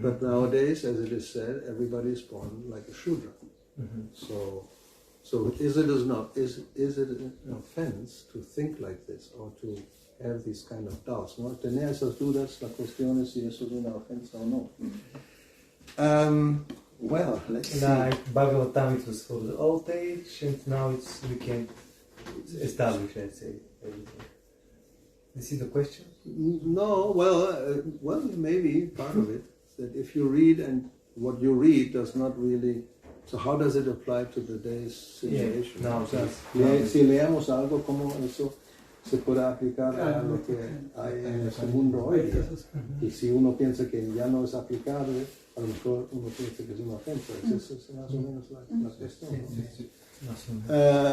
but nowadays, as it is said, everybody is born like a Shudra. So is it an offense to think like this or to have these kind of doubts? ¿No? Tener esas dudas, la cuestión es si eso es una ofensa o no. Well, let's see. Like Bhagavatam, it was for the old age, and now we can establish, let's say, everything. Is it the question? No, well, maybe part of it. That if you read and what you read does not really. So how does it apply to today's situation? Yeah, no, o sea, si leemos algo, ¿cómo eso se puede aplicar a lo que hay en el mundo hoy día? Y si uno piensa que ya no es aplicable, a lo mejor uno piensa que es una ofensa. Eso es más o menos la cuestión. ¿No?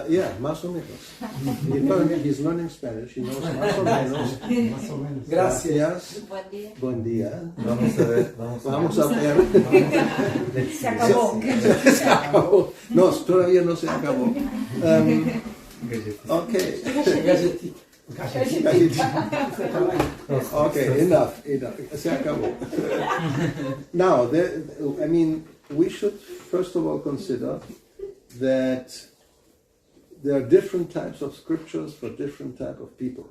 Yeah, más o menos. He's learning Spanish. He knows más o menos. Más o menos. Gracias. Buen día. Buen día. Vamos a ver. Vamos a ver. Se acabó. Se acabó. No, todavía no se acabó. Okay. Okay, enough. Se acabó. Now, I mean, we should first of all consider that there are different types of scriptures for different type of people.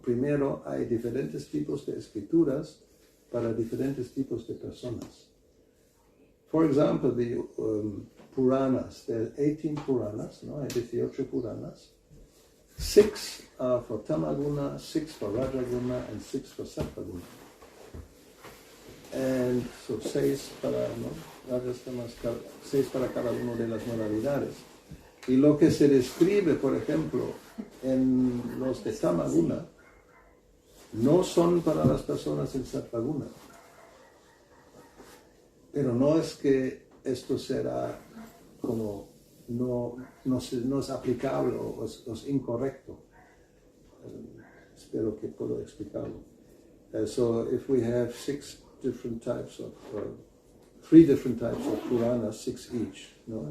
Primero, hay diferentes tipos de escrituras para diferentes tipos de personas. For example, the Puranas, there are 18 Puranas, no? Hay 18 Puranas. 6 are for Tamaguna, 6 for Rajaguna, and 6 for Sattva-guna. And so 6 para, ¿no? Rajas, tamas, 6 para cada uno de las modalidades. Y lo que se describe, por ejemplo, en los de Tamaguna, no son para las personas en Sattva-guna. Pero no es que esto será como no es aplicable o es incorrecto. Espero que puedo explicarlo. So if we have 6 different types of, 3 different types of Puranas, 6 each, no?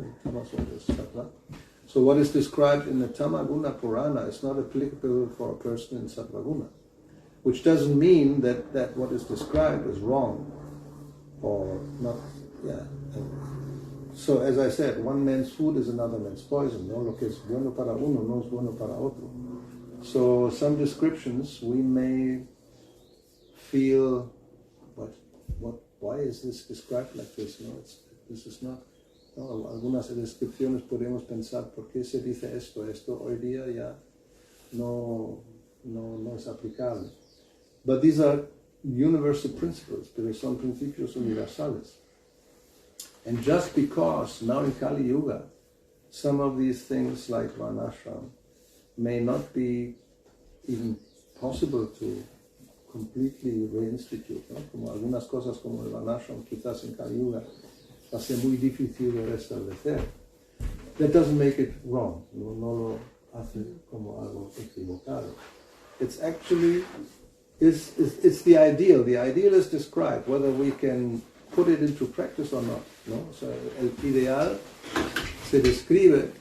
So what is described in the Tamaguna Purana is not applicable for a person in Sattva-guna, which doesn't mean that what is described is wrong or not. Yeah. So as I said, one man's food is another man's poison. No, lo que es bueno para uno no es bueno para otro. So some descriptions we may feel, why is this described like this? No, this is not. No, algunas descripciones podemos pensar, ¿por qué se dice esto? Esto hoy día ya no es aplicable. But these are universal principles, pero son principios universales. And just because now in Kali Yuga, some of these things like Varnashram may not be even possible to completely reinstitute, ¿no? Como algunas cosas como el Varnashram quizás en Kali Yuga va a ser muy difícil de restablecer. That doesn't make it wrong, no lo hace como algo equivocado. It's actually, it's the ideal. The ideal is described, whether we can put it into practice or not, ¿no? O sea, el ideal se describe,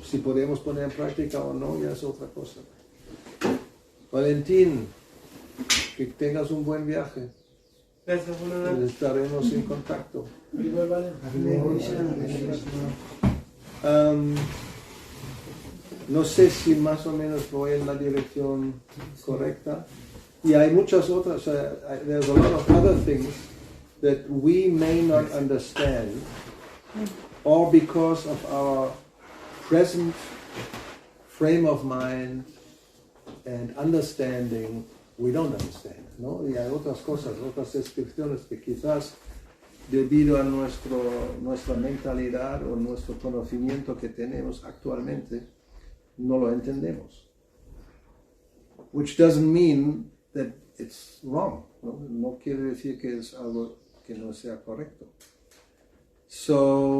si podemos poner en práctica o no, ya es otra cosa. Valentín, que tengas un buen viaje. Gracias, Estaremos en contacto. No sé si más o menos voy en la dirección correcta. Y hay muchas otras, there's a lot of other things that we may not understand, or because of our present frame of mind and understanding, we don't understand, ¿no? Y hay otras cosas, otras descripciones que quizás debido a nuestra mentalidad o nuestro conocimiento que tenemos actualmente, no lo entendemos. Which doesn't mean that it's wrong. No quiere decir que es algo que no sea correcto. So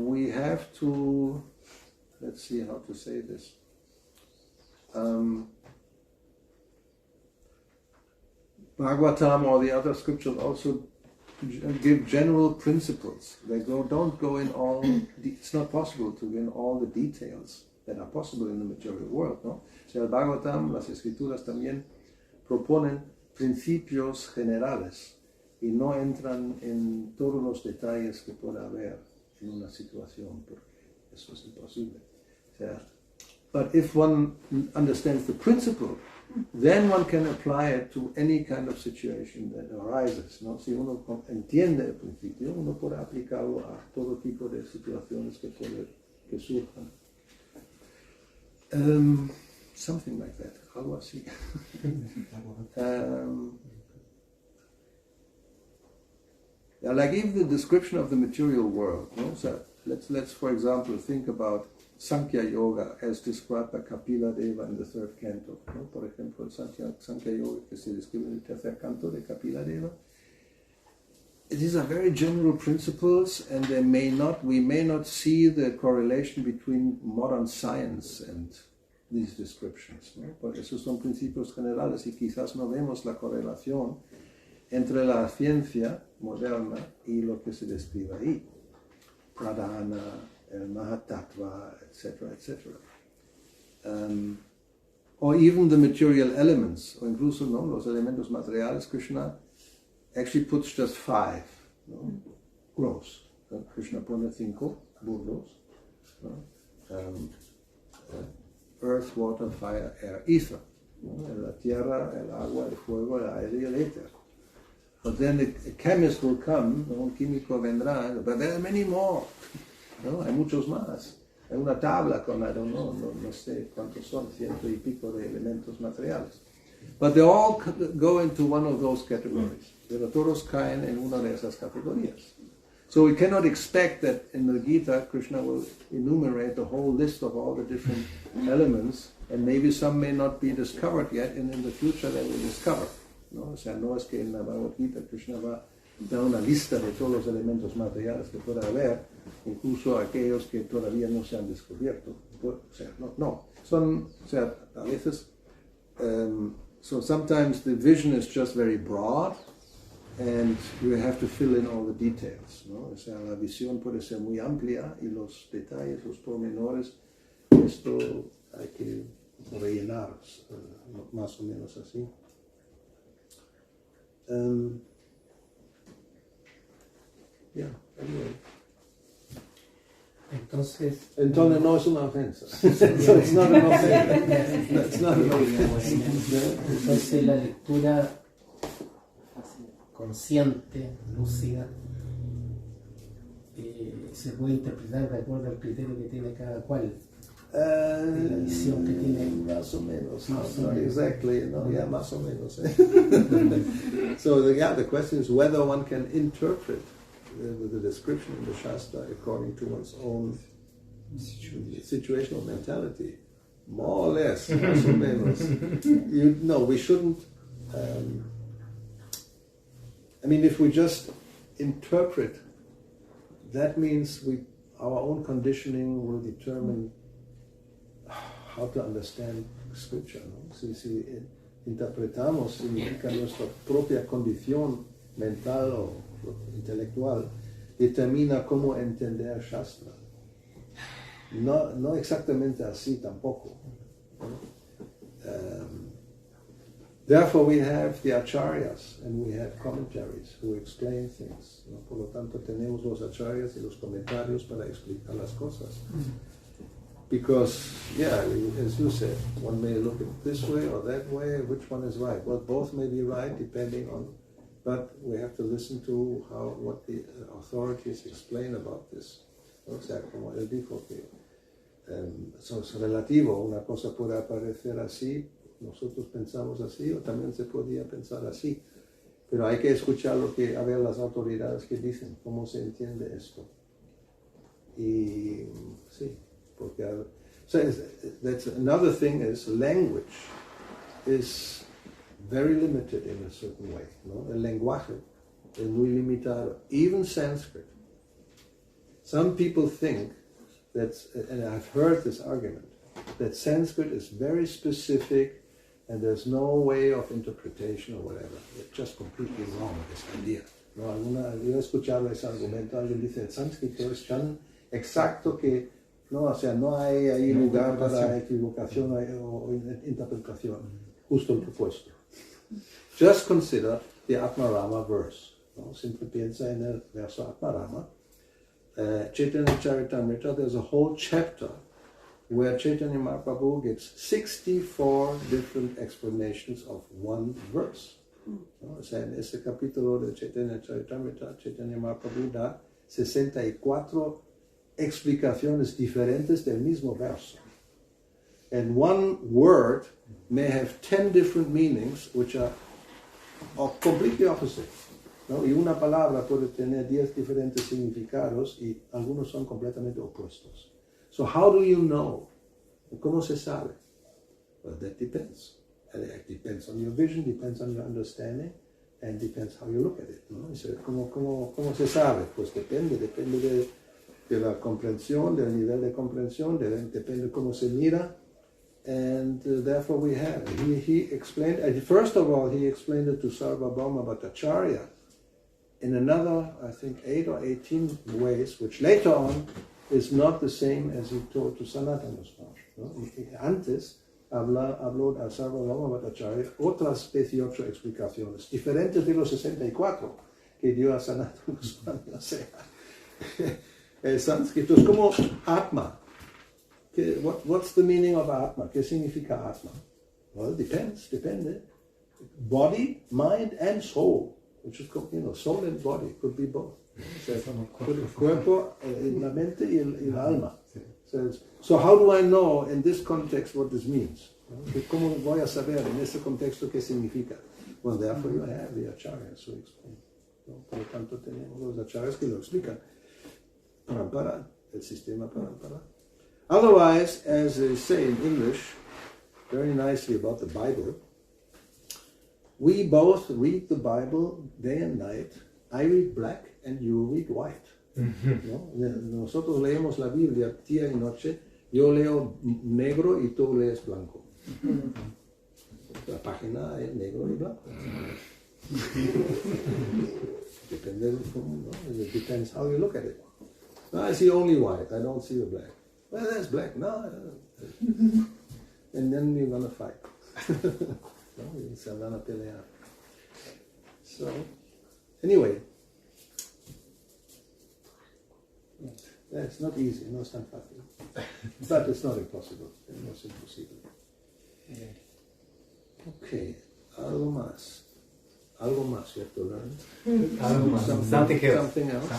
we have to, let's see how to say this. Bhagavatam or the other scriptures also give general principles. They don't go in all, it's not possible to go in all the details that are possible in the material world, ¿no? O sea, el Bhagavatam, las escrituras también proponen principios generales y no entran en todos los detalles que pueda haber en una situación, porque eso es imposible. O sea, but if one understands the principle, then one can apply it to any kind of situation that arises, ¿no? Si uno entiende el principio, uno puede aplicarlo a todo tipo de situaciones que surjan. Something like that, algo así. I give the description of the material world. No? So let's for example think about Sankhya Yoga as described by Kapila Deva in the 3rd canto. ¿No? Por ejemplo, el Sankhya Yoga que se describe en el 3er canto de Kapila Deva these are very general principles, and we may not see the correlation between modern science and these descriptions, ¿no? Porque esos son principios generales y quizás no vemos la correlación entre la ciencia moderna y lo que se describe ahí. Pradhana, el Mahatattva, etc., etc. Or even the material elements, o incluso, ¿no?, los elementos materiales. Krishna actually puts just 5, ¿no?, gross. Krishna pone 5 burdos, ¿no? Earth, water, fire, air, ether. ¿No? La tierra, el agua, el fuego, el aire y el éter. But then a chemist will come, ¿no?, un químico vendrá, but there are many more, ¿no? Hay muchos más. Hay una tabla con, I don't know, no sé cuántos son, 100 y pico de elementos materiales. But they all go into one of those categories. Pero todos caen en una de esas categorías. So we cannot expect that in the Gita, Krishna will enumerate the whole list of all the different elements, and maybe some may not be discovered yet, and in the future they will discover. ¿No? O sea, no es que en la Bhagavad Gita Krishna va a dar una lista de todos los elementos materiales que pueda haber, incluso aquellos que todavía no se han descubierto. O sea, no. Son, o sea, a veces, so sometimes the vision is just very broad, and you have to fill in all the details, ¿no? O sea, la visión puede ser muy amplia y los detalles, los pormenores, esto hay que rellenar, más o menos así. Anyway. Entonces no es una ofensa. So it's not an offense. It's not an offense. Entonces la lectura consciente, lúcida, se puede interpretar de acuerdo al criterio que tiene cada cual. La visión que tiene. Más o menos. Not exactly. No, yeah, más o menos. So the question is whether one can interpret the description in the Shastra according to one's own situational mentality. More or less, más o menos. We shouldn't. If we just interpret, that means our own conditioning will determine how to understand Scripture, ¿no? Si interpretamos, significa nuestra propia condición mental o intelectual determina cómo entender Shastra. No exactamente así tampoco. Therefore we have the acharyas and we have commentaries who explain things, ¿no? Por lo tanto tenemos los acharyas y los comentarios para explicar las cosas. Because, as you said, one may look at it this way or that way, which one is right? Well, both may be right depending on, but we have to listen to what the authorities explain about this. O sea, como él dijo que es relativo, una cosa puede aparecer así, nosotros pensamos así, o también se podía pensar así, pero hay que escuchar a ver las autoridades que dicen, cómo se entiende esto. Y sí, porque that's another thing is language is very limited in a certain way, ¿no? El lenguaje es muy limitado, even Sanskrit. Some people think that, and I've heard this argument, that Sanskrit is very specific and there's no way of interpretation or whatever. It's just completely wrong, this idea. No, yo he escuchado ese argumento, alguien dice, el sánscrito es tan exacto que no hay ahí lugar para equivocación o interpretación, justo el opuesto. Just consider the Atmarama verse. ¿No? Siempre piensa en el verso Atmarama. Chaitanya Charitamrita, there's a whole chapter where Chaitanya Mahaprabhu gives 64 different explanations of one verse. ¿No? O sea, en este capítulo de Chaitanya Charitamrita, Chaitanya Mahaprabhu da 64 explicaciones diferentes del mismo verso. And one word may have 10 different meanings which are completely opposite. ¿No? Y una palabra puede tener 10 diferentes significados y algunos son completamente opuestos. So how do you know? ¿Cómo se sabe? Well, that depends. It depends on your vision, depends on your understanding, And depends how you look at it, ¿no? ¿Cómo se sabe? Pues depende de la comprensión, del nivel de comprensión, depende cómo se mira, and therefore we have. He explained, first of all, he explained it to Sarvabhauma Bhattacharya in another, I think, 8 or 18 ways, which later on is not the same as he told to Sanatana Swami, ¿no? Antes habló a Sarvabhauma Bhattacharya otras 18 explicaciones, diferentes de los 64 que dio a Sanatana Swami. O sea, el sánscrito es como Atma. What's the meaning of Atma? ¿Qué significa Atma? Well, depende. Body, mind, and soul, which is, soul and body could be both. El cuerpo, la mente y el alma. So how do I know in this context what this means? ¿Cómo voy a saber en este contexto qué significa? Well, therefore you have the acharyas who explain. Por lo tanto tenemos los acharyas que lo explican. Parampara, el sistema parampara. Otherwise, as they say in English, very nicely about the Bible, we both read the Bible day and night. I read black and you read white. ¿No? Nosotros leemos la Biblia día y noche. Yo leo negro y tú lees blanco. La página es negro y blanco. Depende del fondo, ¿no? It depends how you look at it. No, I see only white. I don't see the black. Well, that's black. No. And then you're gonna fight. No, se van a pelear. So, anyway. It's not easy, no es tan fácil. But it's not impossible. No es imposible. Okay, algo más, ¿cierto, Learn? Algo más. Something else.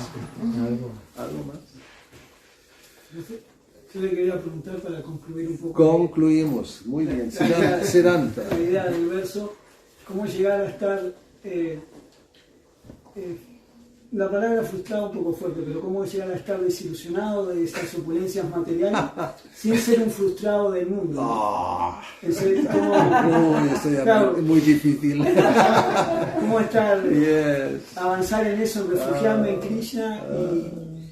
Algo más. Yo le quería preguntar para concluir un poco. Concluimos, muy bien. Siddhanta. La idea del verso, cómo llegar a estar, la palabra frustrado un poco fuerte, pero cómo llegar a estar desilusionado de esas opulencias materiales sin ser un frustrado del mundo. Eso es como, muy difícil. Cómo estar, avanzar en eso, refugiarme en Krishna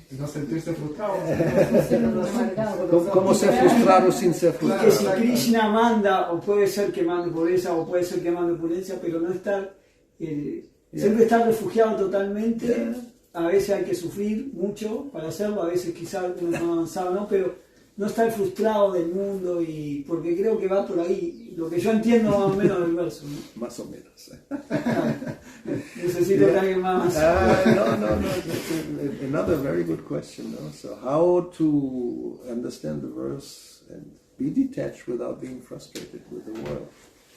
y no sentirse frustrado. ¿Cómo ser frustrado sin ser frustrado? Y que si Krishna manda, o puede ser que mande pobreza, o puede ser que mande opulencia, pero no estar, siempre estar refugiado totalmente. A veces hay que sufrir mucho para hacerlo, a veces quizás uno no avanzado, ¿no? Pero no estar frustrado del mundo, y porque creo que va por ahí, lo que yo entiendo más o menos del verso, ¿no? Más o menos. Necesito que alguien más. No. It's another very good question. No? So how to understand the verse and be detached without being frustrated with the world?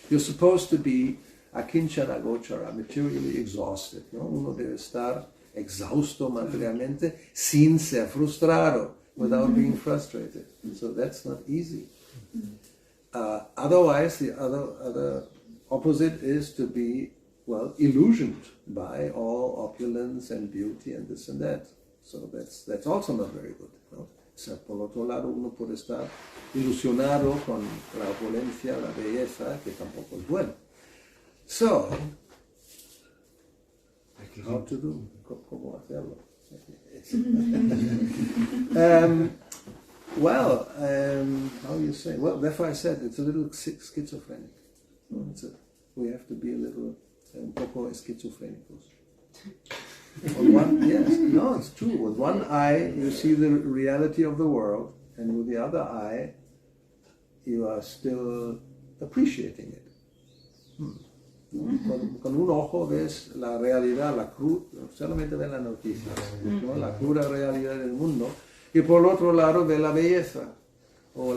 You're supposed to be akinchara gochara, materially exhausted. ¿No? Uno debe estar exhausto materialmente sin ser frustrado, without being frustrated. So that's not easy. Otherwise, the other opposite is to be, illusioned by all opulence and beauty and this and that. So that's also not very good. ¿No? O sea, por otro lado, uno puede estar ilusionado con la opulencia, la belleza, que tampoco es bueno. So, how to do? ¿Cómo hacerlo? How you say? Well, therefore I said it's a little schizophrenic. We have to be a little, un poco esquizofrénicos. On one, it's true. With one eye you see the reality of the world, and with the other eye you are still appreciating it. Con un ojo ves la realidad, solamente ves las noticias, ¿no? La cruda realidad del mundo, y por el otro lado ves la belleza, o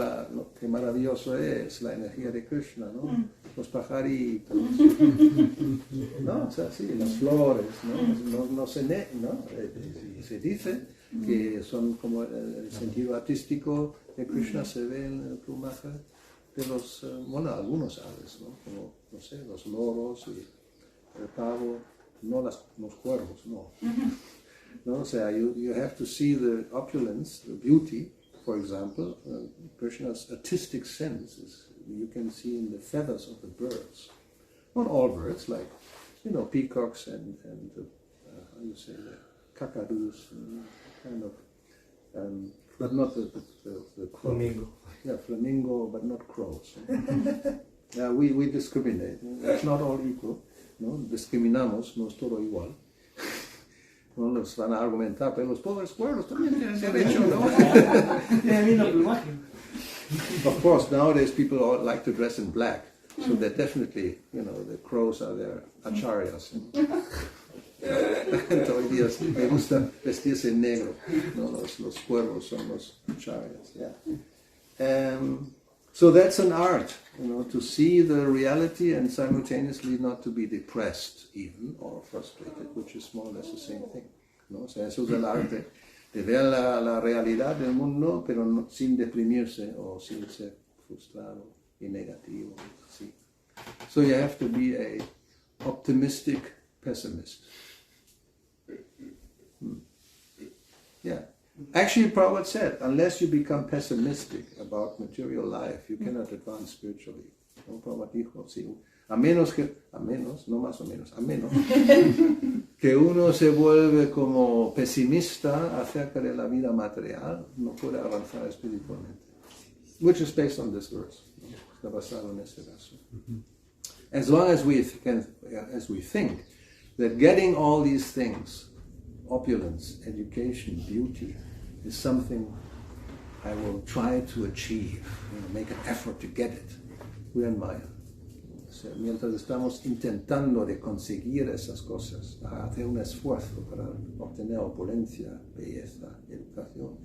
qué maravilloso es la energía de Krishna, ¿no? Los pajaritos, ¿no? O sea, sí, las flores, ¿no? Se dice que son como el sentido artístico de Krishna se ve en el plumaje de los, algunos aves, ¿no? Como, no sé, los loros y el pavo, no los cuervos, no. No, o sea, you have to see the opulence, the beauty, for example, Krishna's artistic sense you can see in the feathers of the birds. Not all birds, like, peacocks and how you say that, cacadus, kind of, but not the crow. Flamingo. Yeah, flamingo, but not crows. We discriminate. It's not all equal. ¿No? Discriminamos, no es todo igual. No nos van a argumentar, pero los pobres cuervos también tienen derecho, ¿no? Of course, nowadays people all like to dress in black, so they're definitely, the crows are their acharyas. Hoy día me gusta vestirse en negro, ¿no? Los cuervos son los acharyas. Yeah. So that's an art, to see the reality and simultaneously not to be depressed even or frustrated, which is more or less the same thing. ¿No? O sea, eso es el arte, de ver la realidad del mundo, pero sin deprimirse o sin ser frustrado y negativo. Sí. So you have to be a optimistic pessimist. Yeah. Actually, Prabhupada said, unless you become pessimistic about material life, you cannot advance spiritually. ¿No? Prabhupada dijo, sí, a menos, no más o menos, a menos que uno se vuelve como pesimista acerca de la vida material, no puede avanzar espiritualmente. Which is based on this verse. ¿No? Está basado en este verso. As long as we think that getting all these things, opulence, education, beauty, is something I will try to achieve, make an effort to get it. We're in Maya. O sea, mientras estamos intentando de conseguir esas cosas, hacer un esfuerzo para obtener opulencia, belleza, educación,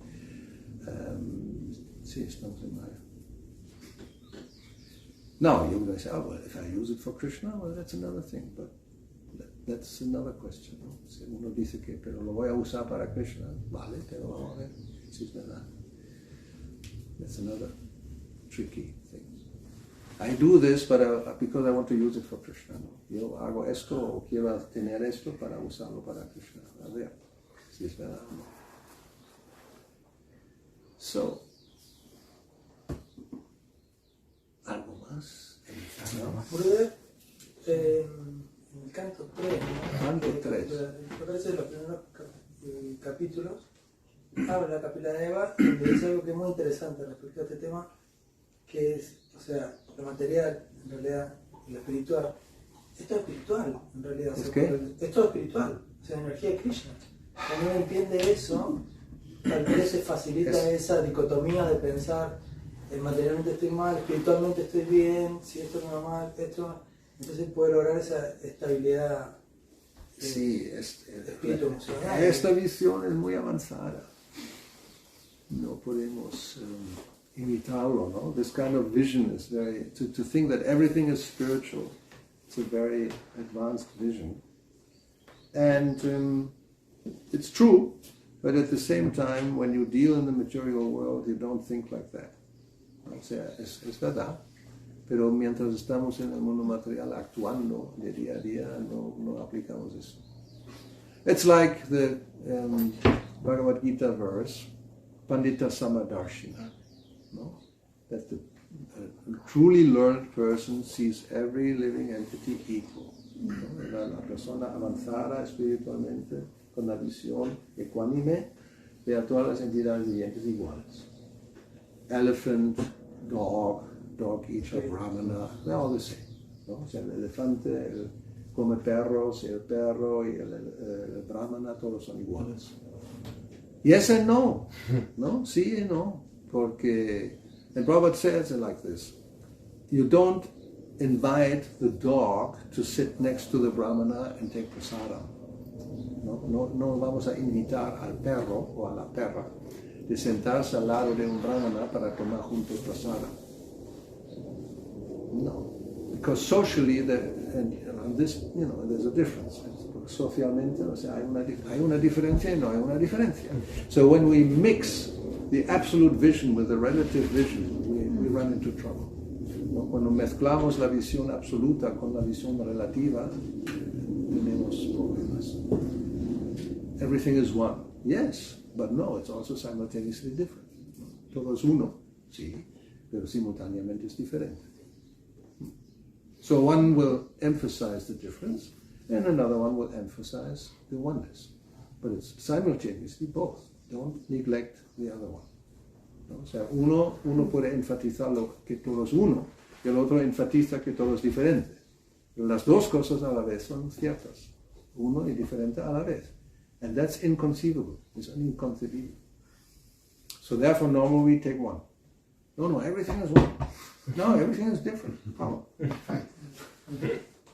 sí, estamos en Maya. Now, you're going to say, oh, well, if I use it for Krishna, well, that's another thing, but that's another question, ¿no? Si uno dice que, pero lo voy a usar para Krishna, vale, pero vamos a ver si es verdad. That's another tricky thing. I do this because I want to use it for Krishna, ¿no? Yo hago esto o quiero tener esto para usarlo para Krishna. A ver si es verdad o no. So, ¿algo más? En el canto 3, ¿no? Canto 3. Me parece que los primeros capítulos habla Kapilaneva, donde dice algo que es muy interesante respecto a este tema, que es, o sea, lo material, en realidad, y lo espiritual. Esto es espiritual, en realidad. ¿Es qué? Esto es espiritual, o sea, energía de Krishna. Cuando uno entiende eso, tal vez se facilita esa dicotomía de pensar, materialmente estoy mal, espiritualmente estoy bien, si esto no va mal, esto... Entonces puede lograr esa estabilidad de espíritu emocional. Esta visión es muy avanzada. No podemos imitarlo, ¿no? This kind of vision is very... To think that everything is spiritual, it's a very advanced vision. And it's true, but at the same time, when you deal in the material world, you don't think like that. O sea, es verdad. Pero mientras estamos en el mundo material actuando de día a día, no aplicamos eso. It's like the Bhagavad Gita verse, Pandita Samadarshina, no? That the truly learned person sees every living entity equal. ¿No? La persona avanzada espiritualmente, con la visión ecuánime, ve a todas las entidades vivientes iguales. Elephant, dog eats a brahmana, they're all the same. ¿No? O sea, el elefante come perros, el perro y el brahmana, todos son iguales. Yes and no. No, sí y no. Porque, and Prabhupada says it like this, you don't invite the dog to sit next to the brahmana and take prasadam. No vamos a invitar al perro o a la perra de sentarse al lado de un brahmana para tomar juntos prasadam. No, because socially, there's a difference. Socialmente, o sea, hay una diferencia y no hay una diferencia. So when we mix the absolute vision with the relative vision, we run into trouble. ¿No? Cuando mezclamos la visión absoluta con la visión relativa, tenemos problemas. Everything is one. Yes, but no, it's also simultaneously different. Todo es uno, sí, pero simultáneamente es diferente. So one will emphasize the difference, and another one will emphasize the oneness. But it's simultaneously both. Don't neglect the other one. ¿No? O sea, uno puede enfatizar lo que todo es uno, y el otro enfatiza que todo es diferente. Pero las dos cosas a la vez son ciertas. Uno y diferente a la vez. And that's inconceivable. It's inconceivable. So therefore, normally we take one. No, everything is one. No, everything is different. How?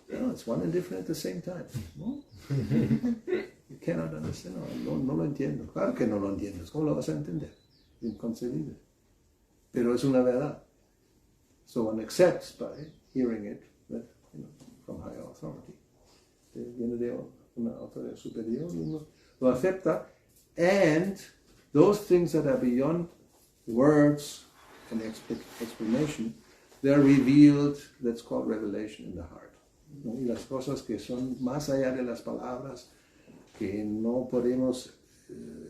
No, it's one and different at the same time. No? You cannot understand. No lo entiendo. Claro que no lo entiendes. ¿Cómo lo vas a entender? Inconcebible. Pero es una verdad. So one accepts by hearing it, that, from higher authority. Viene de una autoridad superior, y uno lo acepta, and those things that are beyond words and explanation, they're revealed, that's called revelation in the heart. ¿No? Y las cosas que son más allá de las palabras, que no podemos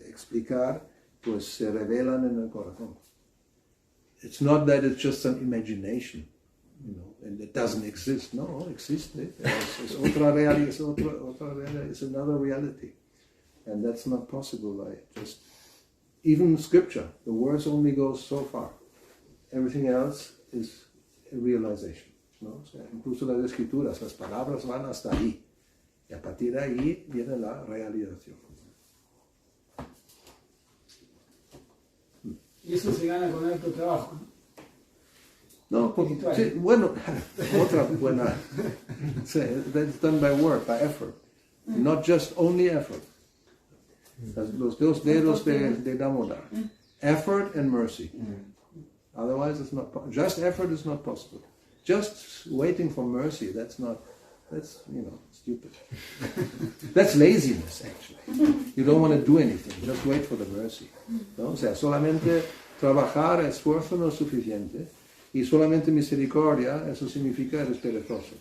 explicar, pues se revelan en el corazón. It's not that it's just an imagination, and it doesn't exist. No, existe. Es otra realidad, it's another reality. And that's not possible by just, even scripture, the words only go so far. Everything else is a realization. ¿No? O sea, incluso las escrituras, las palabras van hasta ahí. Y a partir de ahí viene la realización. Y eso se gana con alto trabajo. No, porque, sí, bueno, otra buena. That's done by work, by effort. Not just only effort. Los dos dedos de Damodar. Effort and mercy. Otherwise, it's not possible. Just effort is not possible. Just waiting for mercy, that's stupid. That's laziness, actually. You don't want to do anything, just wait for the mercy. ¿No? O sea, solamente trabajar, esfuerzo no es suficiente, y solamente misericordia, eso significa eres perezoso.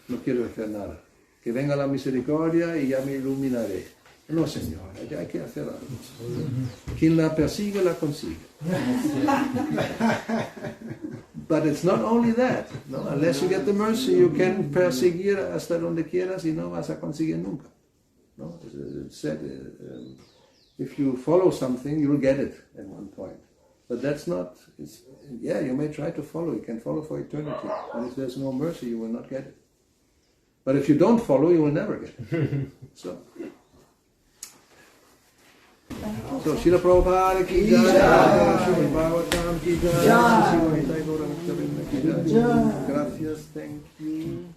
No quiero hacer nada. Que venga la misericordia y ya me iluminaré. No, señor, ya hay que hacer algo. Quien la persigue, la consigue. But it's not only that. No? Unless you get the mercy, you can perseguir hasta donde quieras y no vas a conseguir nunca. No? It said, if you follow something, you'll get it at one point. But that's not, you may try to follow, you can follow for eternity. And if there's no mercy, you will not get it. But if you don't follow, you will never get it. So Srila Prabhupada ki jai, Srila Bhagavatam ki jai, Srila Gauravani ki jai. Gracias, thank you.